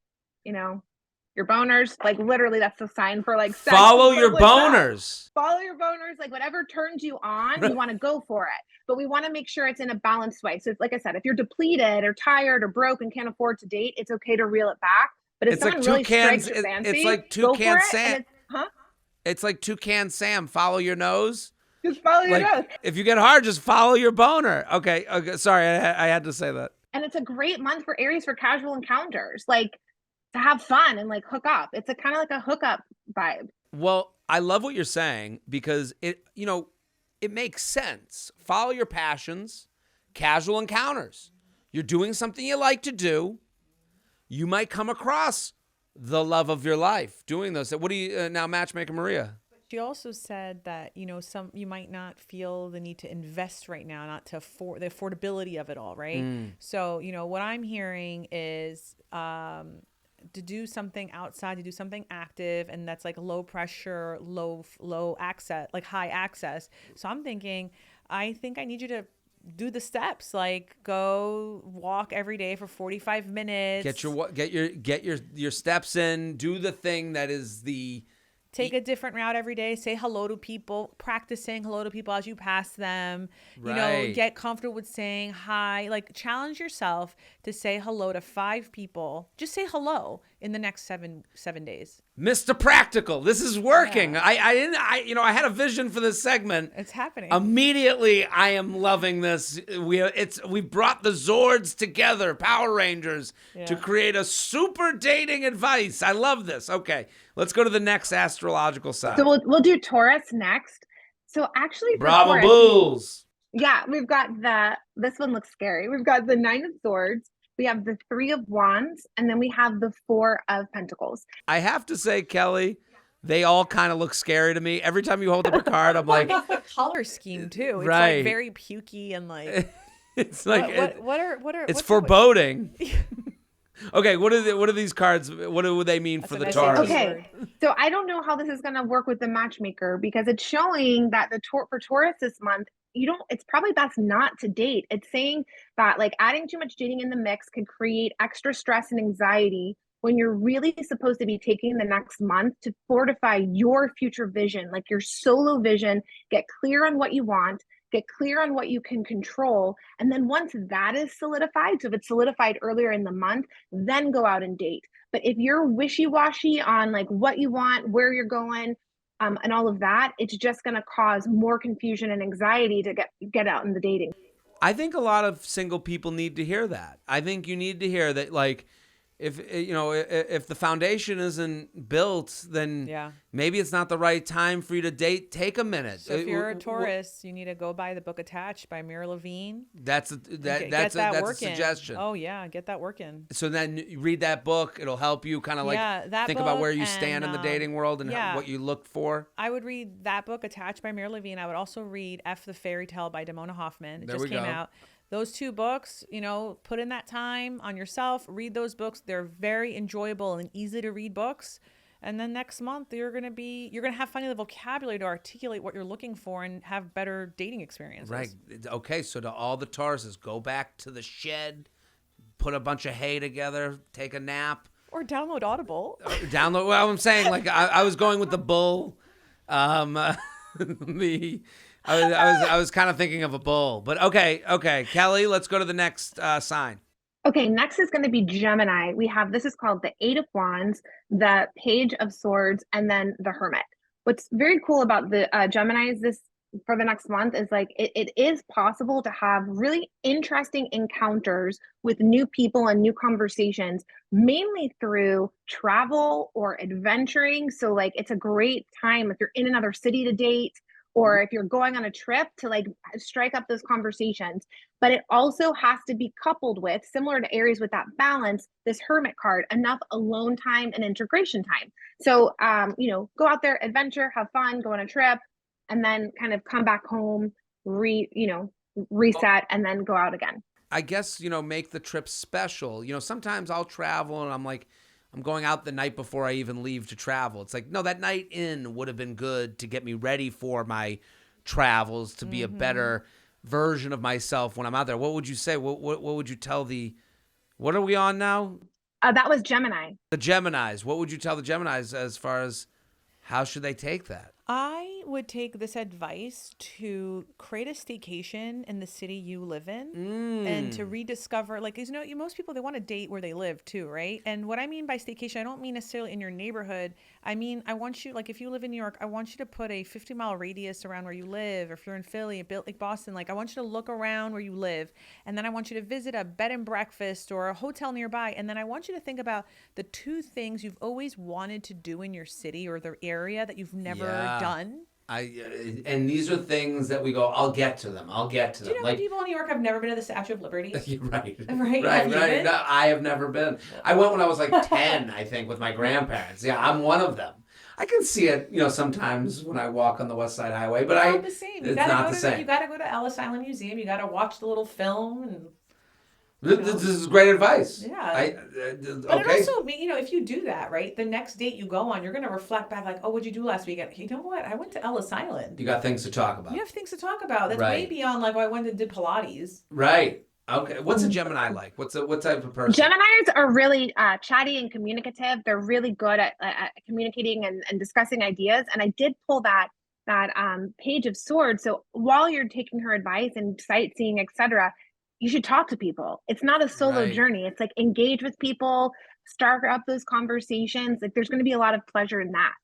your boners. Like literally, that's the sign for like sex. Follow your boners. Follow your boners. Like whatever turns you on, you want to go for it. But we want to make sure it's in a balanced way. So, like I said, if you're depleted or tired or broke and can't afford to date, it's okay to reel it back. But if someone really strikes your fancy, it's like Toucan Sam. It's like Toucan Sam. Follow your nose. Just follow your nose. If you get hard, just follow your boner. Okay. Sorry, I had to say that. And it's a great month for Aries for casual encounters, like to have fun and like hook up. It's a kind of like a hookup vibe. Well, I love what you're saying because it makes sense. Follow your passions, casual encounters. You're doing something you like to do. You might come across the love of your life doing those. What do you now, Matchmaker Maria? She also said that, you might not feel the need to invest right now, not to the affordability of it all, right? So, what I'm hearing is to do something outside, to do something active, and that's like low pressure, low access, like high access. So I'm thinking, I think I need you to do the steps, like go walk every day for 45 minutes. Get your steps in. Do the thing that is take a different route every day. Say hello to people. Practice saying hello to people as you pass them. Right. Get comfortable with saying hi. Like challenge yourself to say hello to 5 people. Just say hello in the next seven days. Mr. Practical, this is working. Yeah. I had a vision for this segment. It's happening. Immediately, I am loving this. We brought the Zords together, Power Rangers, to create a super dating advice. I love this. Okay, let's go to the next astrological sign. So we'll do Taurus next. So actually, for Bravo Taurus, Bulls. Yeah, we've got this one looks scary. We've got the 9 of Swords. We have the 3 of Wands, and then we have the 4 of Pentacles. I have to say, Kelly, they all kind of look scary to me. Every time you hold up a card, I'm like, the color scheme too. It's right. like very pukey and like. It's like what are? It's foreboding. Okay, what are these cards? What do they mean for the Taurus? Okay, so I don't know how this is going to work with the Matchmaker because it's showing that for Taurus this month, it's probably best not to date. It's saying that like adding too much dating in the mix could create extra stress and anxiety when you're really supposed to be taking the next month to fortify your future vision, like your solo vision, get clear on what you want, get clear on what you can control. And then once that is solidified, so if it's solidified earlier in the month, then go out and date. But if you're wishy-washy on like what you want, where you're going, and all of that, it's just going to cause more confusion and anxiety to get out in the dating. I think a lot of single people need to hear that. I think you need to hear that, like, if the foundation isn't built, then maybe it's not the right time for you to date. Take a minute. So if you're a Taurus, you need to go buy the book Attached by Mira Levine. That's a suggestion. Oh yeah, get that working. So then you read that book. It'll help you kind of think about where you stand in the dating world and what you look for. I would read that book Attached by Mira Levine. I would also read F the Fairy Tale by Damona Hoffman. It just came out. Those two books, put in that time on yourself, read those books. They're very enjoyable and easy to read books. And then next month you're going to have finally the vocabulary to articulate what you're looking for and have better dating experiences. Right. Okay. So to all the Tauruses, go back to the shed, put a bunch of hay together, take a nap. Or download Audible. Well, I'm saying, like, I was going with the bull. I was kind of thinking of a bull, but okay. Kelly, let's go to the next sign. Okay, next is going to be Gemini. This is called the Eight of Wands, the Page of Swords, and then the Hermit. What's very cool about the Geminis for the next month is like it is possible to have really interesting encounters with new people and new conversations, mainly through travel or adventuring. So like it's a great time if you're in another city to date, or if you're going on a trip to like strike up those conversations. But it also has to be coupled with, similar to Aries with that balance, this Hermit card, enough alone time and integration time. So, go out there, adventure, have fun, go on a trip, and then kind of come back home, reset, and then go out again. I guess, make the trip special. Sometimes I'll travel and I'm like, I'm going out the night before I even leave to travel. It's like, no, that night in would have been good to get me ready for my travels, to be a better version of myself when I'm out there. What would you say? What would you tell what are we on now? That was Gemini. The Geminis. What would you tell the Geminis as far as how should they take that? I would take this advice to create a staycation in the city you live in and to rediscover, like, most people, they want to date where they live too, right? And what I mean by staycation, I don't mean necessarily in your neighborhood. I mean, I want you, like, if you live in New York, I want you to put a 50-mile radius around where you live. Or if you're in Philly, like Boston, like, I want you to look around where you live. And then I want you to visit a bed and breakfast or a hotel nearby. And then I want you to think about the two things you've always wanted to do in your city or the area that you've never done. And these are things that we go, I'll get to them. Do you know, like, people in New York have never been to the Statue of Liberty? Right. Right. No, I have never been. I went when I was like 10, I think, with my grandparents. Yeah, I'm one of them. I can see it, sometimes when I walk on the West Side Highway, but it's not the same. It's not the same. You got to go to Ellis Island Museum. You got to watch the little film and... This is great advice. Yeah. But it also, if you do that, right, the next date you go on, you're going to reflect back like, oh, what'd you do last weekend? You know what? I went to Ellis Island. You got things to talk about. You have things to talk about. That's way beyond like, I went and did Pilates. Right. Okay. What's a Gemini like? What type of person? Geminis are really chatty and communicative. They're really good at communicating and discussing ideas. And I did pull that Page of Swords. So while you're taking her advice and sightseeing, etc., you should talk to people. It's not a solo journey. It's like engage with people, start up those conversations. Like there's going to be a lot of pleasure in that.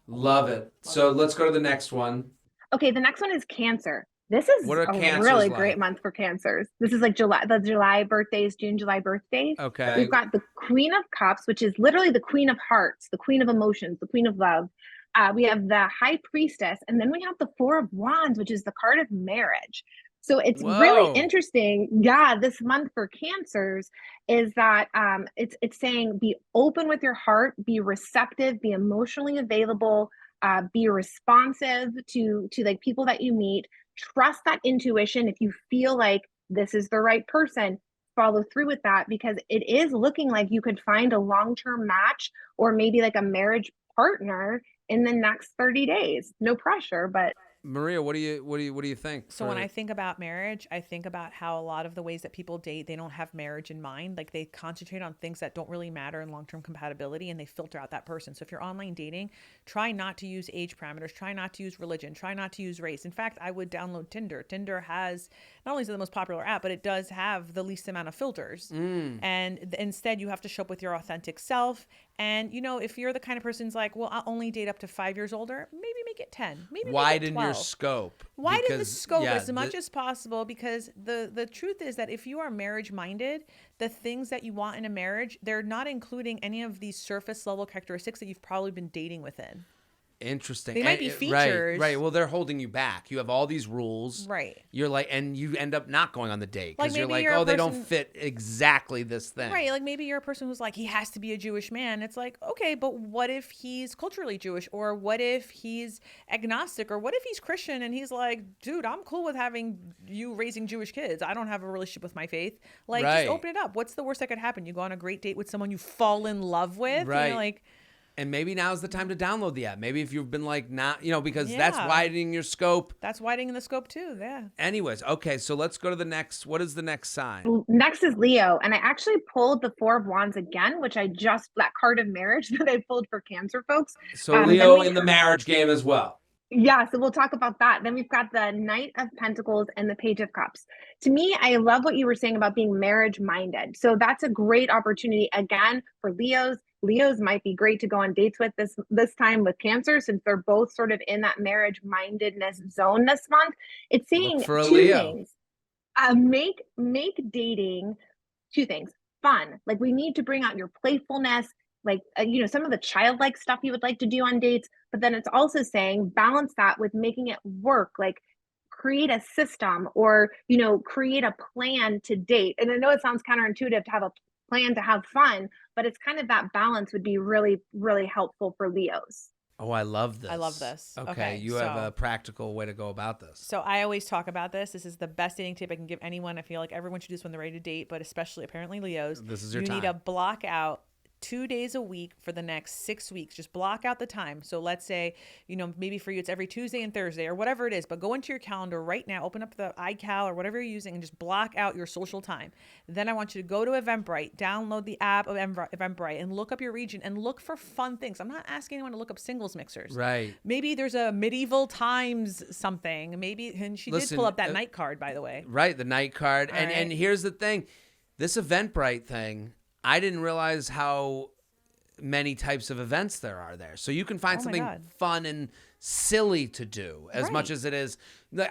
Love it. So let's go to the next one. Okay, the next one is Cancer. This is a really great month for Cancers. This is like the July birthdays, June, July birthdays. Okay. We've got the Queen of Cups, which is literally the Queen of Hearts, the Queen of Emotions, the Queen of Love. We have the High Priestess, and then we have the Four of Wands, which is the card of marriage. So it's really interesting. Yeah, this month for Cancers is that it's saying be open with your heart, be receptive, be emotionally available, be responsive to like people that you meet. Trust that intuition. If you feel like this is the right person, follow through with that, because it is looking like you could find a long-term match or maybe like a marriage partner in the next 30 days. No pressure, but Maria, what do you think? So when I think about marriage, I think about how a lot of the ways that people date, they don't have marriage in mind. Like they concentrate on things that don't really matter in long-term compatibility, and they filter out that person. So if you're online dating, try not to use age parameters, try not to use religion, try not to use race. In fact, I would download Tinder. Tinder has, not only is it the most popular app, but it does have the least amount of filters. And instead you have to show up with your authentic self. And if you're the kind of person who's like, well, I'll only date up to 5 years older, maybe make it 10, maybe widen make it 12. your scope. Widen the scope as much as possible, because the truth is that if you are marriage minded, the things that you want in a marriage, they're not including any of these surface level characteristics that you've probably been dating within. Interesting. They might be features. Right. Well, they're holding you back. You have all these rules. Right. You're like, and you end up not going on the date because you're like, you're they don't fit exactly this thing. Right. Like maybe you're a person who's like, he has to be a Jewish man. It's like, okay, but what if he's culturally Jewish? Or what if he's agnostic? Or what if he's Christian and he's like, dude, I'm cool with having you raising Jewish kids. I don't have a relationship with my faith. Like, just open it up. What's the worst that could happen? You go on a great date with someone you fall in love with. Right. And you're like, and maybe now's the time to download the app. Maybe if you've been like not, because that's widening your scope. That's widening the scope too. Yeah. Anyways, okay, so let's go to the next. What is the next sign? Next is Leo. And I actually pulled the Four of Wands again, which that card of marriage that I pulled for Cancer folks. So Leo in the marriage game as well. Yeah, so we'll talk about that. Then we've got the Knight of Pentacles and the Page of Cups. To me, I love what you were saying about being marriage minded. So that's a great opportunity again for Leos. Leos might be great to go on dates with this time with Cancer, since they're both sort of in that marriage mindedness zone this month. It's saying for a two Leo. things. Make dating two things. Fun. Like we need to bring out your playfulness, like some of the childlike stuff you would like to do on dates, but then it's also saying balance that with making it work, like create a system or create a plan to date. And I know it sounds counterintuitive to have a plan to have fun, but it's kind of that balance would be really, really helpful for Leos. Oh, I love this. I love this. Okay, you have a practical way to go about this. So I always talk about this. This is the best dating tip I can give anyone. I feel like everyone should do this when they're ready to date, but especially apparently Leos. This is your time. You need to block out 2 days a week for the next 6 weeks. Just block out the time. So let's say, maybe for you it's every Tuesday and Thursday or whatever it is, but go into your calendar right now, open up the iCal or whatever you're using and just block out your social time. Then I want you to go to Eventbrite, download the app of Eventbrite and look up your region and look for fun things. I'm not asking anyone to look up singles mixers. Right. Maybe there's a medieval times something. Maybe, and she did pull up that night card, by the way. Right, the night card. And here's the thing. This Eventbrite thing, I didn't realize how many types of events there are there. So you can find something fun and silly to do as much as it is.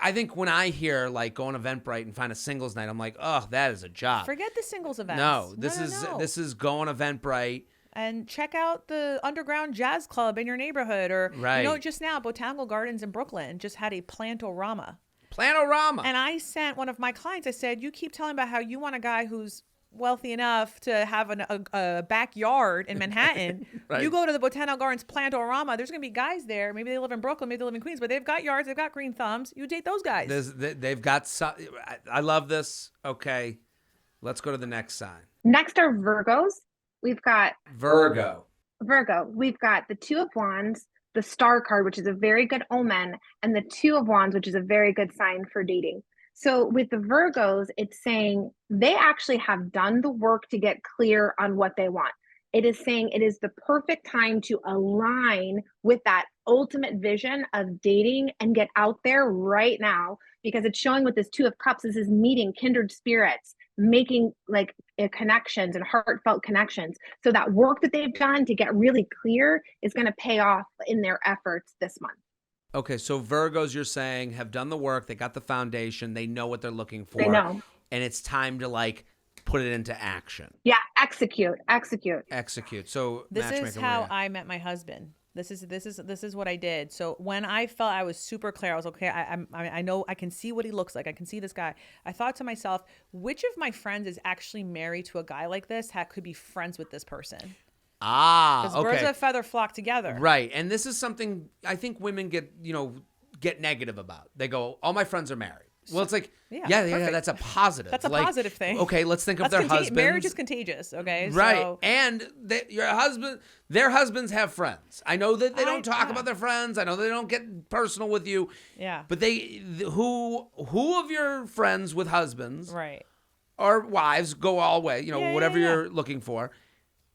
I think when I hear like go on Eventbrite and find a singles night, I'm like, oh, that is a job. Forget the singles events. No, this is go on Eventbrite. And check out the underground jazz club in your neighborhood. Or, just now, Botanical Gardens in Brooklyn just had a plantorama. And I sent one of my clients, I said, you keep telling about how you want a guy who's wealthy enough to have a backyard in Manhattan. Right. You go to the Botanical Gardens Plantorama, there's going to be guys there. Maybe they live in Brooklyn, maybe they live in Queens, but they've got yards, they've got green thumbs. You date those guys. They've got I love this. Okay, let's go to the next sign. Next are Virgos. We've got Virgo. We've got the Two of Wands, the Star card, which is a very good omen, and the Two of Wands, which is a very good sign for dating. So with the Virgos, it's saying they actually have done the work to get clear on what they want. It is saying it is the perfect time to align with that ultimate vision of dating and get out there right now, because it's showing with this Two of Cups, this is meeting kindred spirits, making like connections and heartfelt connections. So that work that they've done to get really clear is going to pay off in their efforts this month. Okay, so Virgos, you're saying, have done the work. They got the foundation. They know what they're looking for. They know. And it's time to, like, put it into action. Yeah, execute. So this is how I met my husband. This is what I did. So when I felt I was super clear, I was okay. I know I can see what he looks like. I can see this guy. I thought to myself, which of my friends is actually married to a guy like this that could be friends with this person? Because birds of a feather flock together. Right. And this is something I think women get negative about. They go, all my friends are married. Well, it's like, Yeah, yeah, perfect. that's a positive. That's a positive thing. Okay, let's think of That's their husbands. Marriage is contagious, okay? Right. So, And their husbands have friends. I know that they don't talk about their friends. I know they don't get personal with you. yeah. But who of your friends with husbands Right. or wives, go all way, whatever yeah. you're looking for,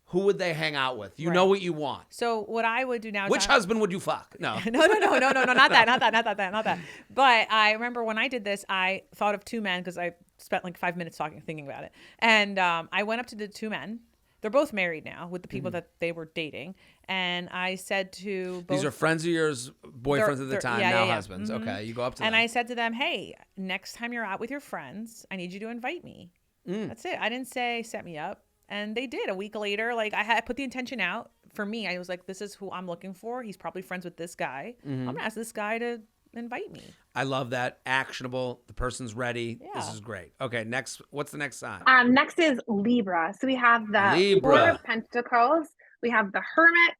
who would they hang out with? You Right. know what you want. So what I would do now is Which husband would you fuck? No. No, not that. But I remember when I did this, I thought of two men because I spent like 5 minutes thinking about it. And I went up to the two men. They're both married now with the people that they were dating. And I said to both. These are friends of yours, boyfriends at the time, now husbands. Mm-hmm. Okay, you go up to them. And I said to them, hey, next time you're out with your friends, I need you to invite me. That's it. I didn't say set me up. And they did. A week later, like I put the intention out. For me, I was like, this is who I'm looking for. He's probably friends with this guy. I'm going to ask this guy to invite me. I love that. Actionable. The person's ready. Yeah. This is great. Okay, next. What's the next sign? Next is Libra. So we have the Libra. Four of Pentacles. We have the Hermit,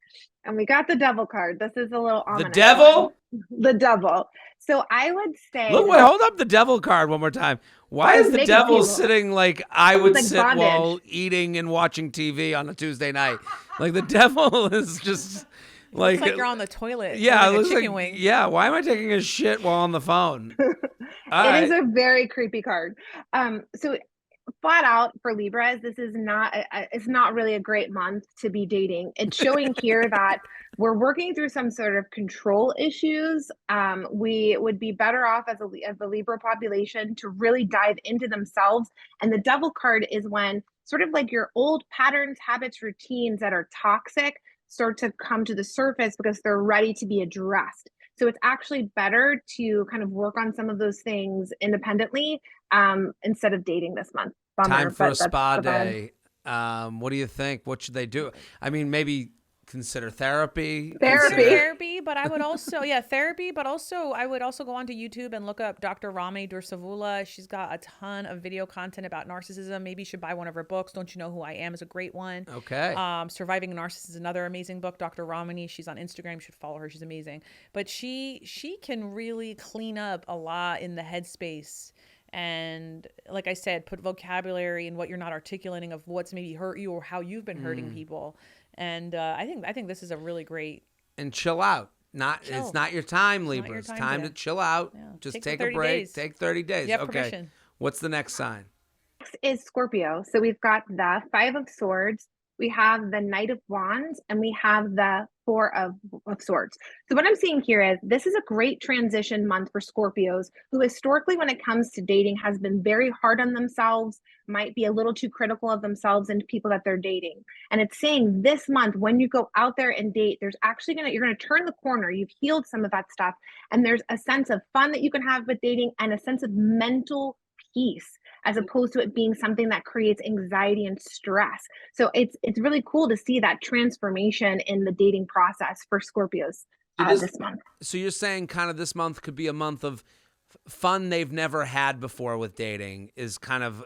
and we got the Devil card. This is a little ominous. The devil? The Devil. So I would say. Look, wait, hold up the devil card one more time. Why is the Make devil people- sitting like I would like sit bondage. while eating and watching TV on a Tuesday night? Like the devil is just like. It's like you're on the toilet. Yeah, it like a looks chicken like, wing. yeah. Why am I taking a shit while on the phone? It is a very creepy card. So flat out for Libras, this is not it's not really a great month to be dating. It's showing here that we're working through some sort of control issues. We would be better off as the Libra population to really dive into themselves. And the Devil card is when sort of like your old patterns, habits, routines that are toxic start to come to the surface because they're ready to be addressed. So it's actually better to kind of work on some of those things independently instead of dating this month. Bummer, Time for but a spa that's the vibe. day. What do you think? What should they do? I mean, maybe consider therapy. Therapy, but I would also therapy, but also I would also go onto YouTube and look up Dr. Rame Dursavula. She's got a ton of video content about narcissism. Maybe you should buy one of her books. Don't You Know Who I Am is a great one. Okay. Surviving a Narcissist is another amazing book. Dr. Ramani, she's on Instagram. You should follow her. She's amazing. But she can really clean up a lot in the headspace. And like I said, put vocabulary in what you're not articulating of what's maybe hurt you or how you've been hurting people. And I think this is a really great. And chill out. It's not your time, Libra. It's time to chill out. Yeah. Just Take take the a break. 30 days. Take 30 days. You have Okay. permission. What's the next sign? Next is Scorpio. So we've got the Five of Swords, we have the Knight of Wands, and we have the Four of Swords. So what I'm seeing here is this is a great transition month for Scorpios who historically when it comes to dating has been very hard on themselves, might be a little too critical of themselves and people that they're dating. And it's saying this month when you go out there and date, there's actually you're going to turn the corner. You've healed some of that stuff. And there's a sense of fun that you can have with dating and a sense of mental peace as opposed to it being something that creates anxiety and stress. So it's really cool to see that transformation in the dating process for Scorpios this month. So you're saying kind of this month could be a month of fun they've never had before with dating is kind of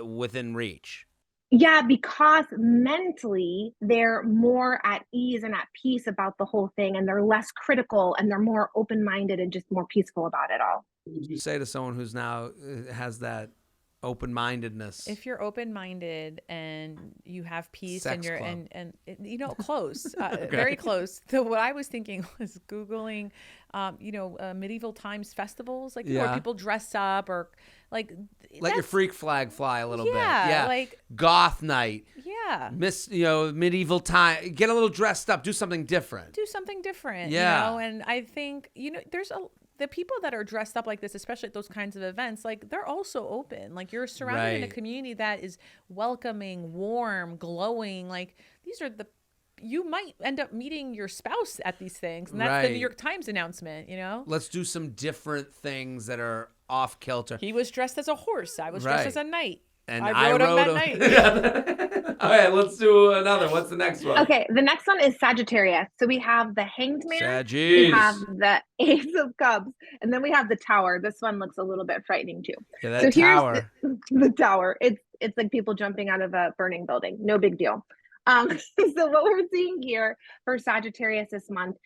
within reach. Yeah, because mentally they're more at ease and at peace about the whole thing, and they're less critical and they're more open-minded and just more peaceful about it all. What would you say to someone who's now has that open-mindedness? If you're open-minded and you have peace Sex and you're club. and close, very close. So what I was thinking was Googling, medieval times festivals, like where people dress up or like let your freak flag fly a little bit. Yeah, Yeah, like goth night. Yeah, medieval time. Get a little dressed up. Do something different. Yeah, and I think there's the people that are dressed up like this, especially at those kinds of events, like they're also open. Like you're surrounded in a community that is welcoming, warm, glowing. Like you might end up meeting your spouse at these things. And that's the New York Times announcement, Let's do some different things that are off kilter. He was dressed as a horse. I was dressed as a knight. And I rode him that night. All right, let's do another. What's the next one? Okay, the next one is Sagittarius. So we have the Hanged Man, Saggies. we have the Ace of Cups, and then we have the Tower. This one looks a little bit frightening too. Yeah, that tower. Here's the Tower. It's like people jumping out of a burning building. No big deal. So what we're seeing here for Sagittarius this month,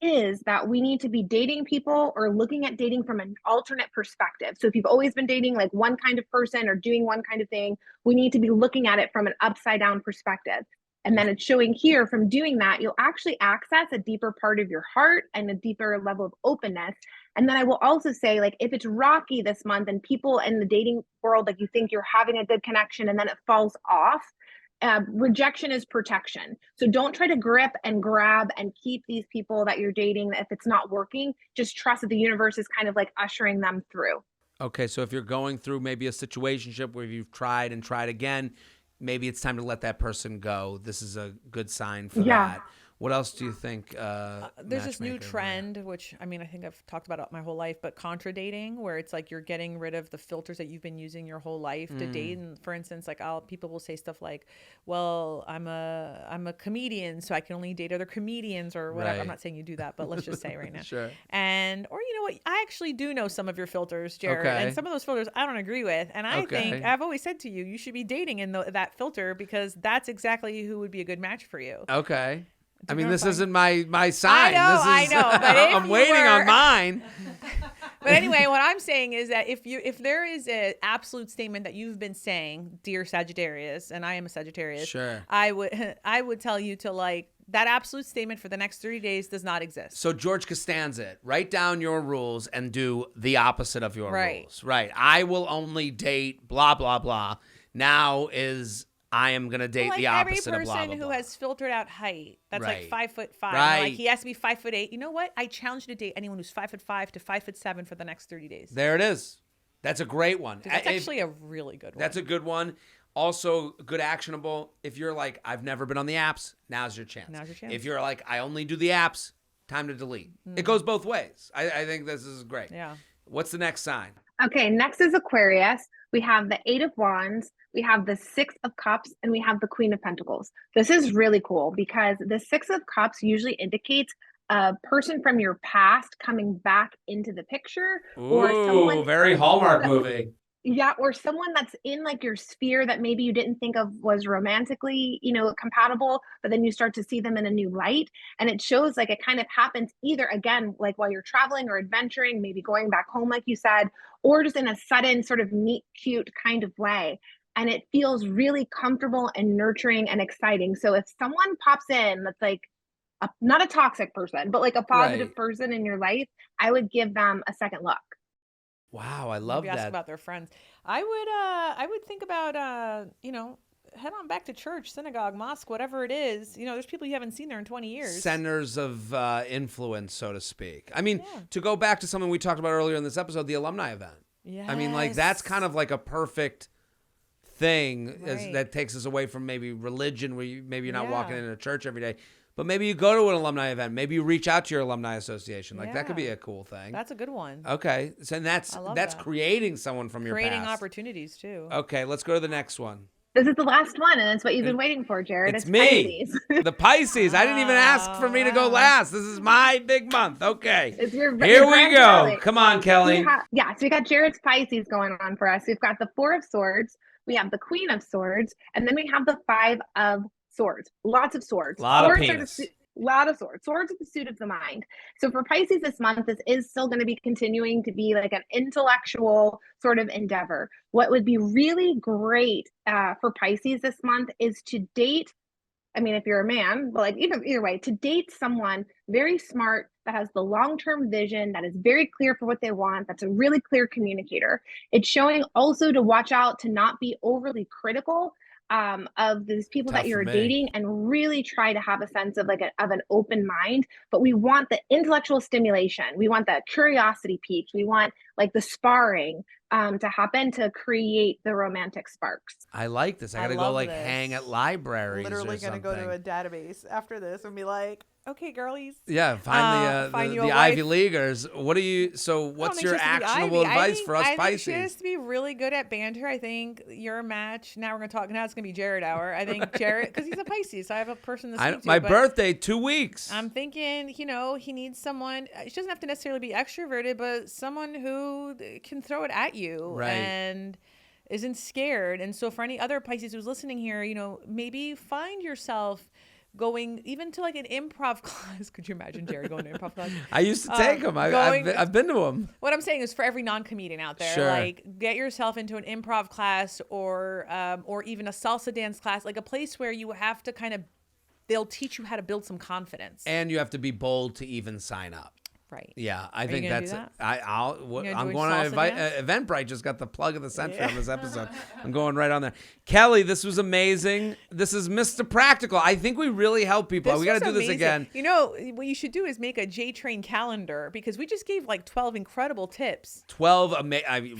is that we need to be dating people or looking at dating from an alternate perspective. So if you've always been dating like one kind of person or doing one kind of thing, we need to be looking at it from an upside down perspective. And then it's showing here from doing that, you'll actually access a deeper part of your heart and a deeper level of openness. And then I will also say, like, if it's rocky this month and people in the dating world, like you think you're having a good connection and then it falls off, rejection is protection. So don't try to grip and grab and keep these people that you're dating. If it's not working, just trust that the universe is kind of like ushering them through. Okay, so if you're going through maybe a situationship where you've tried and tried again, maybe it's time to let that person go. This is a good sign for that. What else do you think? There's this new trend, which I mean, I think I've talked about it my whole life, but contra dating, where it's like you're getting rid of the filters that you've been using your whole life to date. And for instance, like people will say stuff like, "Well, I'm a comedian, so I can only date other comedians or whatever." Right. I'm not saying you do that, but let's just say right now. Sure. And or you know what? I actually do know some of your filters, Jared, and some of those filters I don't agree with. And I think I've always said to you, you should be dating in that filter because that's exactly who would be a good match for you. Okay. I mean, this isn't my sign. I know. But I'm waiting on mine. But anyway, what I'm saying is that if there is an absolute statement that you've been saying, dear Sagittarius, and I am a Sagittarius, sure, I would tell you to like that absolute statement for the next 30 days does not exist. So George Costanza, write down your rules and do the opposite of your Right. rules. Right. I will only date blah blah blah. Now is I am gonna date the opposite of blah blah blah. Every person who has filtered out height, that's Right. like 5'5". Right. Like he has to be 5'8". You know what? I challenge you to date anyone who's 5'5" to 5'7" for the next 30 days. There it is. That's a great one. Dude, that's actually a really good one. That's a good one. Also, good actionable. If you're like, I've never been on the apps, now's your chance. If you're like, I only do the apps, time to delete. It goes both ways. I think this is great. Yeah. What's the next sign? Okay, next is Aquarius. We have the 8 of Wands, we have the 6 of Cups, and we have the Queen of Pentacles. This is really cool because the 6 of Cups usually indicates a person from your past coming back into the picture. Or someone very Hallmark movie. Yeah, or someone that's in like your sphere that maybe you didn't think of was romantically, compatible, but then you start to see them in a new light. And it shows like it kind of happens either again, like while you're traveling or adventuring, maybe going back home, like you said, or just in a sudden sort of meet cute kind of way. And it feels really comfortable and nurturing and exciting. So if someone pops in that's like not a toxic person, but like a positive person in your life, I would give them a second look. Wow, I love Maybe that. Ask about their friends. I would think about head on back to church, synagogue, mosque, whatever it is. There's people you haven't seen there in 20 years. Centers of influence, so to speak. I mean, to go back to something we talked about earlier in this episode, the alumni event. Yeah. I mean, like that's kind of like a perfect thing Right. that takes us away from maybe religion, where maybe you're not walking in a church every day. But maybe you go to an alumni event. Maybe you reach out to your alumni association. Like that could be a cool thing. That's a good one. Okay. So that's that. creating someone from your Creating past. opportunities too. Okay, let's go to the next one. This is the last one, and it's what you've been waiting for, Jared. It's me. Pisces. The Pisces. I didn't even ask for me to go last. This is my big month. Okay. It's your Here we grand go. finale. Come on, Kelly. So we got Jared's Pisces going on for us. We've got the 4 of Swords, we have the Queen of Swords, and then we have the 5 of Swords. Lots of swords. Lot of Swords penis. Lot of swords. Swords are the suit of the mind. So for Pisces this month, this is still going to be continuing to be like an intellectual sort of endeavor. What would be really great for Pisces this month is to date. I mean, if you're a man, but like either way, to date someone very smart that has the long-term vision, that is very clear for what they want, that's a really clear communicator. It's showing also to watch out to not be overly critical of these people that you're dating, and really try to have a sense of of an open mind. But we want the intellectual stimulation. We want the curiosity peaks. We want like the sparring to happen to create the romantic sparks. I like this. I gotta go hang at libraries. Literally or gonna something. go to a database after this and be like, okay, girlies. Yeah, find the Ivy Leaguers. What's your actionable advice for us Pisces? She has to be really good at banter. I think you're a match. Now we're gonna talk. Now it's gonna be Jared hour. I think Jared, because he's a Pisces, so I have a person that's my birthday 2 weeks. I'm thinking, he needs someone. She doesn't have to necessarily be extroverted, but someone who can throw it at you and isn't scared. And so for any other Pisces who's listening here, maybe find yourself going even to like an improv class. Could you imagine Jared going to improv class? I used to take them. I've been to them. What I'm saying is for every non-comedian out there, Sure. like get yourself into an improv class or even a salsa dance class, like a place where you have to kind of, they'll teach you how to build some confidence. And you have to be bold to even sign up. Right. Yeah, I Are think you gonna that's do it. that? I'm do a going to salsa invite dance? Eventbrite just got the plug of the century on this episode. I'm going right on there. Kelly, this was amazing. This is Mr. Practical. I think we really help people. We got to do this again. You know, what you should do is make a JTrain calendar because we just gave like 12 incredible tips 12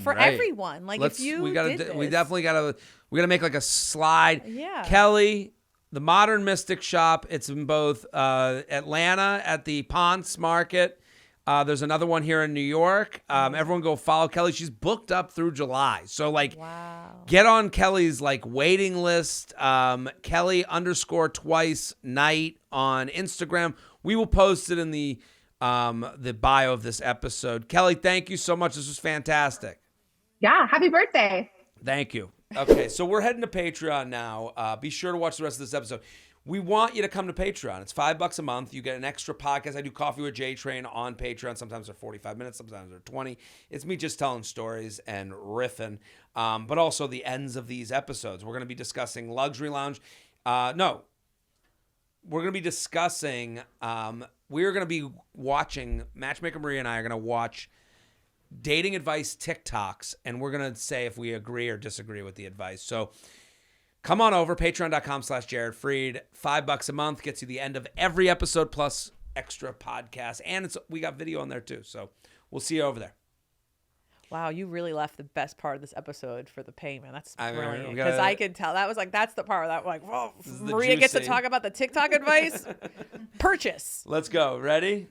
for everyone. Like if you we did definitely got to make like a slide. Yeah. Kelly, the Modern Mystic Shop. It's in both Atlanta at the Ponce Market. There's another one here in New York. Everyone go follow Kelly. She's booked up through July. So like, get on Kelly's like waiting list. Kelly _twice night on Instagram. We will post it in the bio of this episode. Kelly, thank you so much. This was fantastic. Yeah. Happy birthday. Thank you. Okay, so we're heading to Patreon now. Be sure to watch the rest of this episode. We want you to come to Patreon. It's $5 a month. You get an extra podcast. I do Coffee with JTrain on Patreon. Sometimes they're 45 minutes. Sometimes they're 20. It's me just telling stories and riffing, but also the ends of these episodes. We're going to be discussing Luxury Lounge. We're going to be discussing, we're going to be watching, Matchmaker Maria and I are going to watch dating advice TikToks, and we're going to say if we agree or disagree with the advice. So come on over, patreon.com/Jared Freid. $5 a month gets you the end of every episode plus extra podcast. And we got video on there too. So we'll see you over there. Wow, you really left the best part of this episode for the payment. That's I mean, brilliant. Because I could tell. That was like, that's the part that like, whoa, This is the Maria gets to juicy. talk about the TikTok advice. Purchase. Let's go. Ready?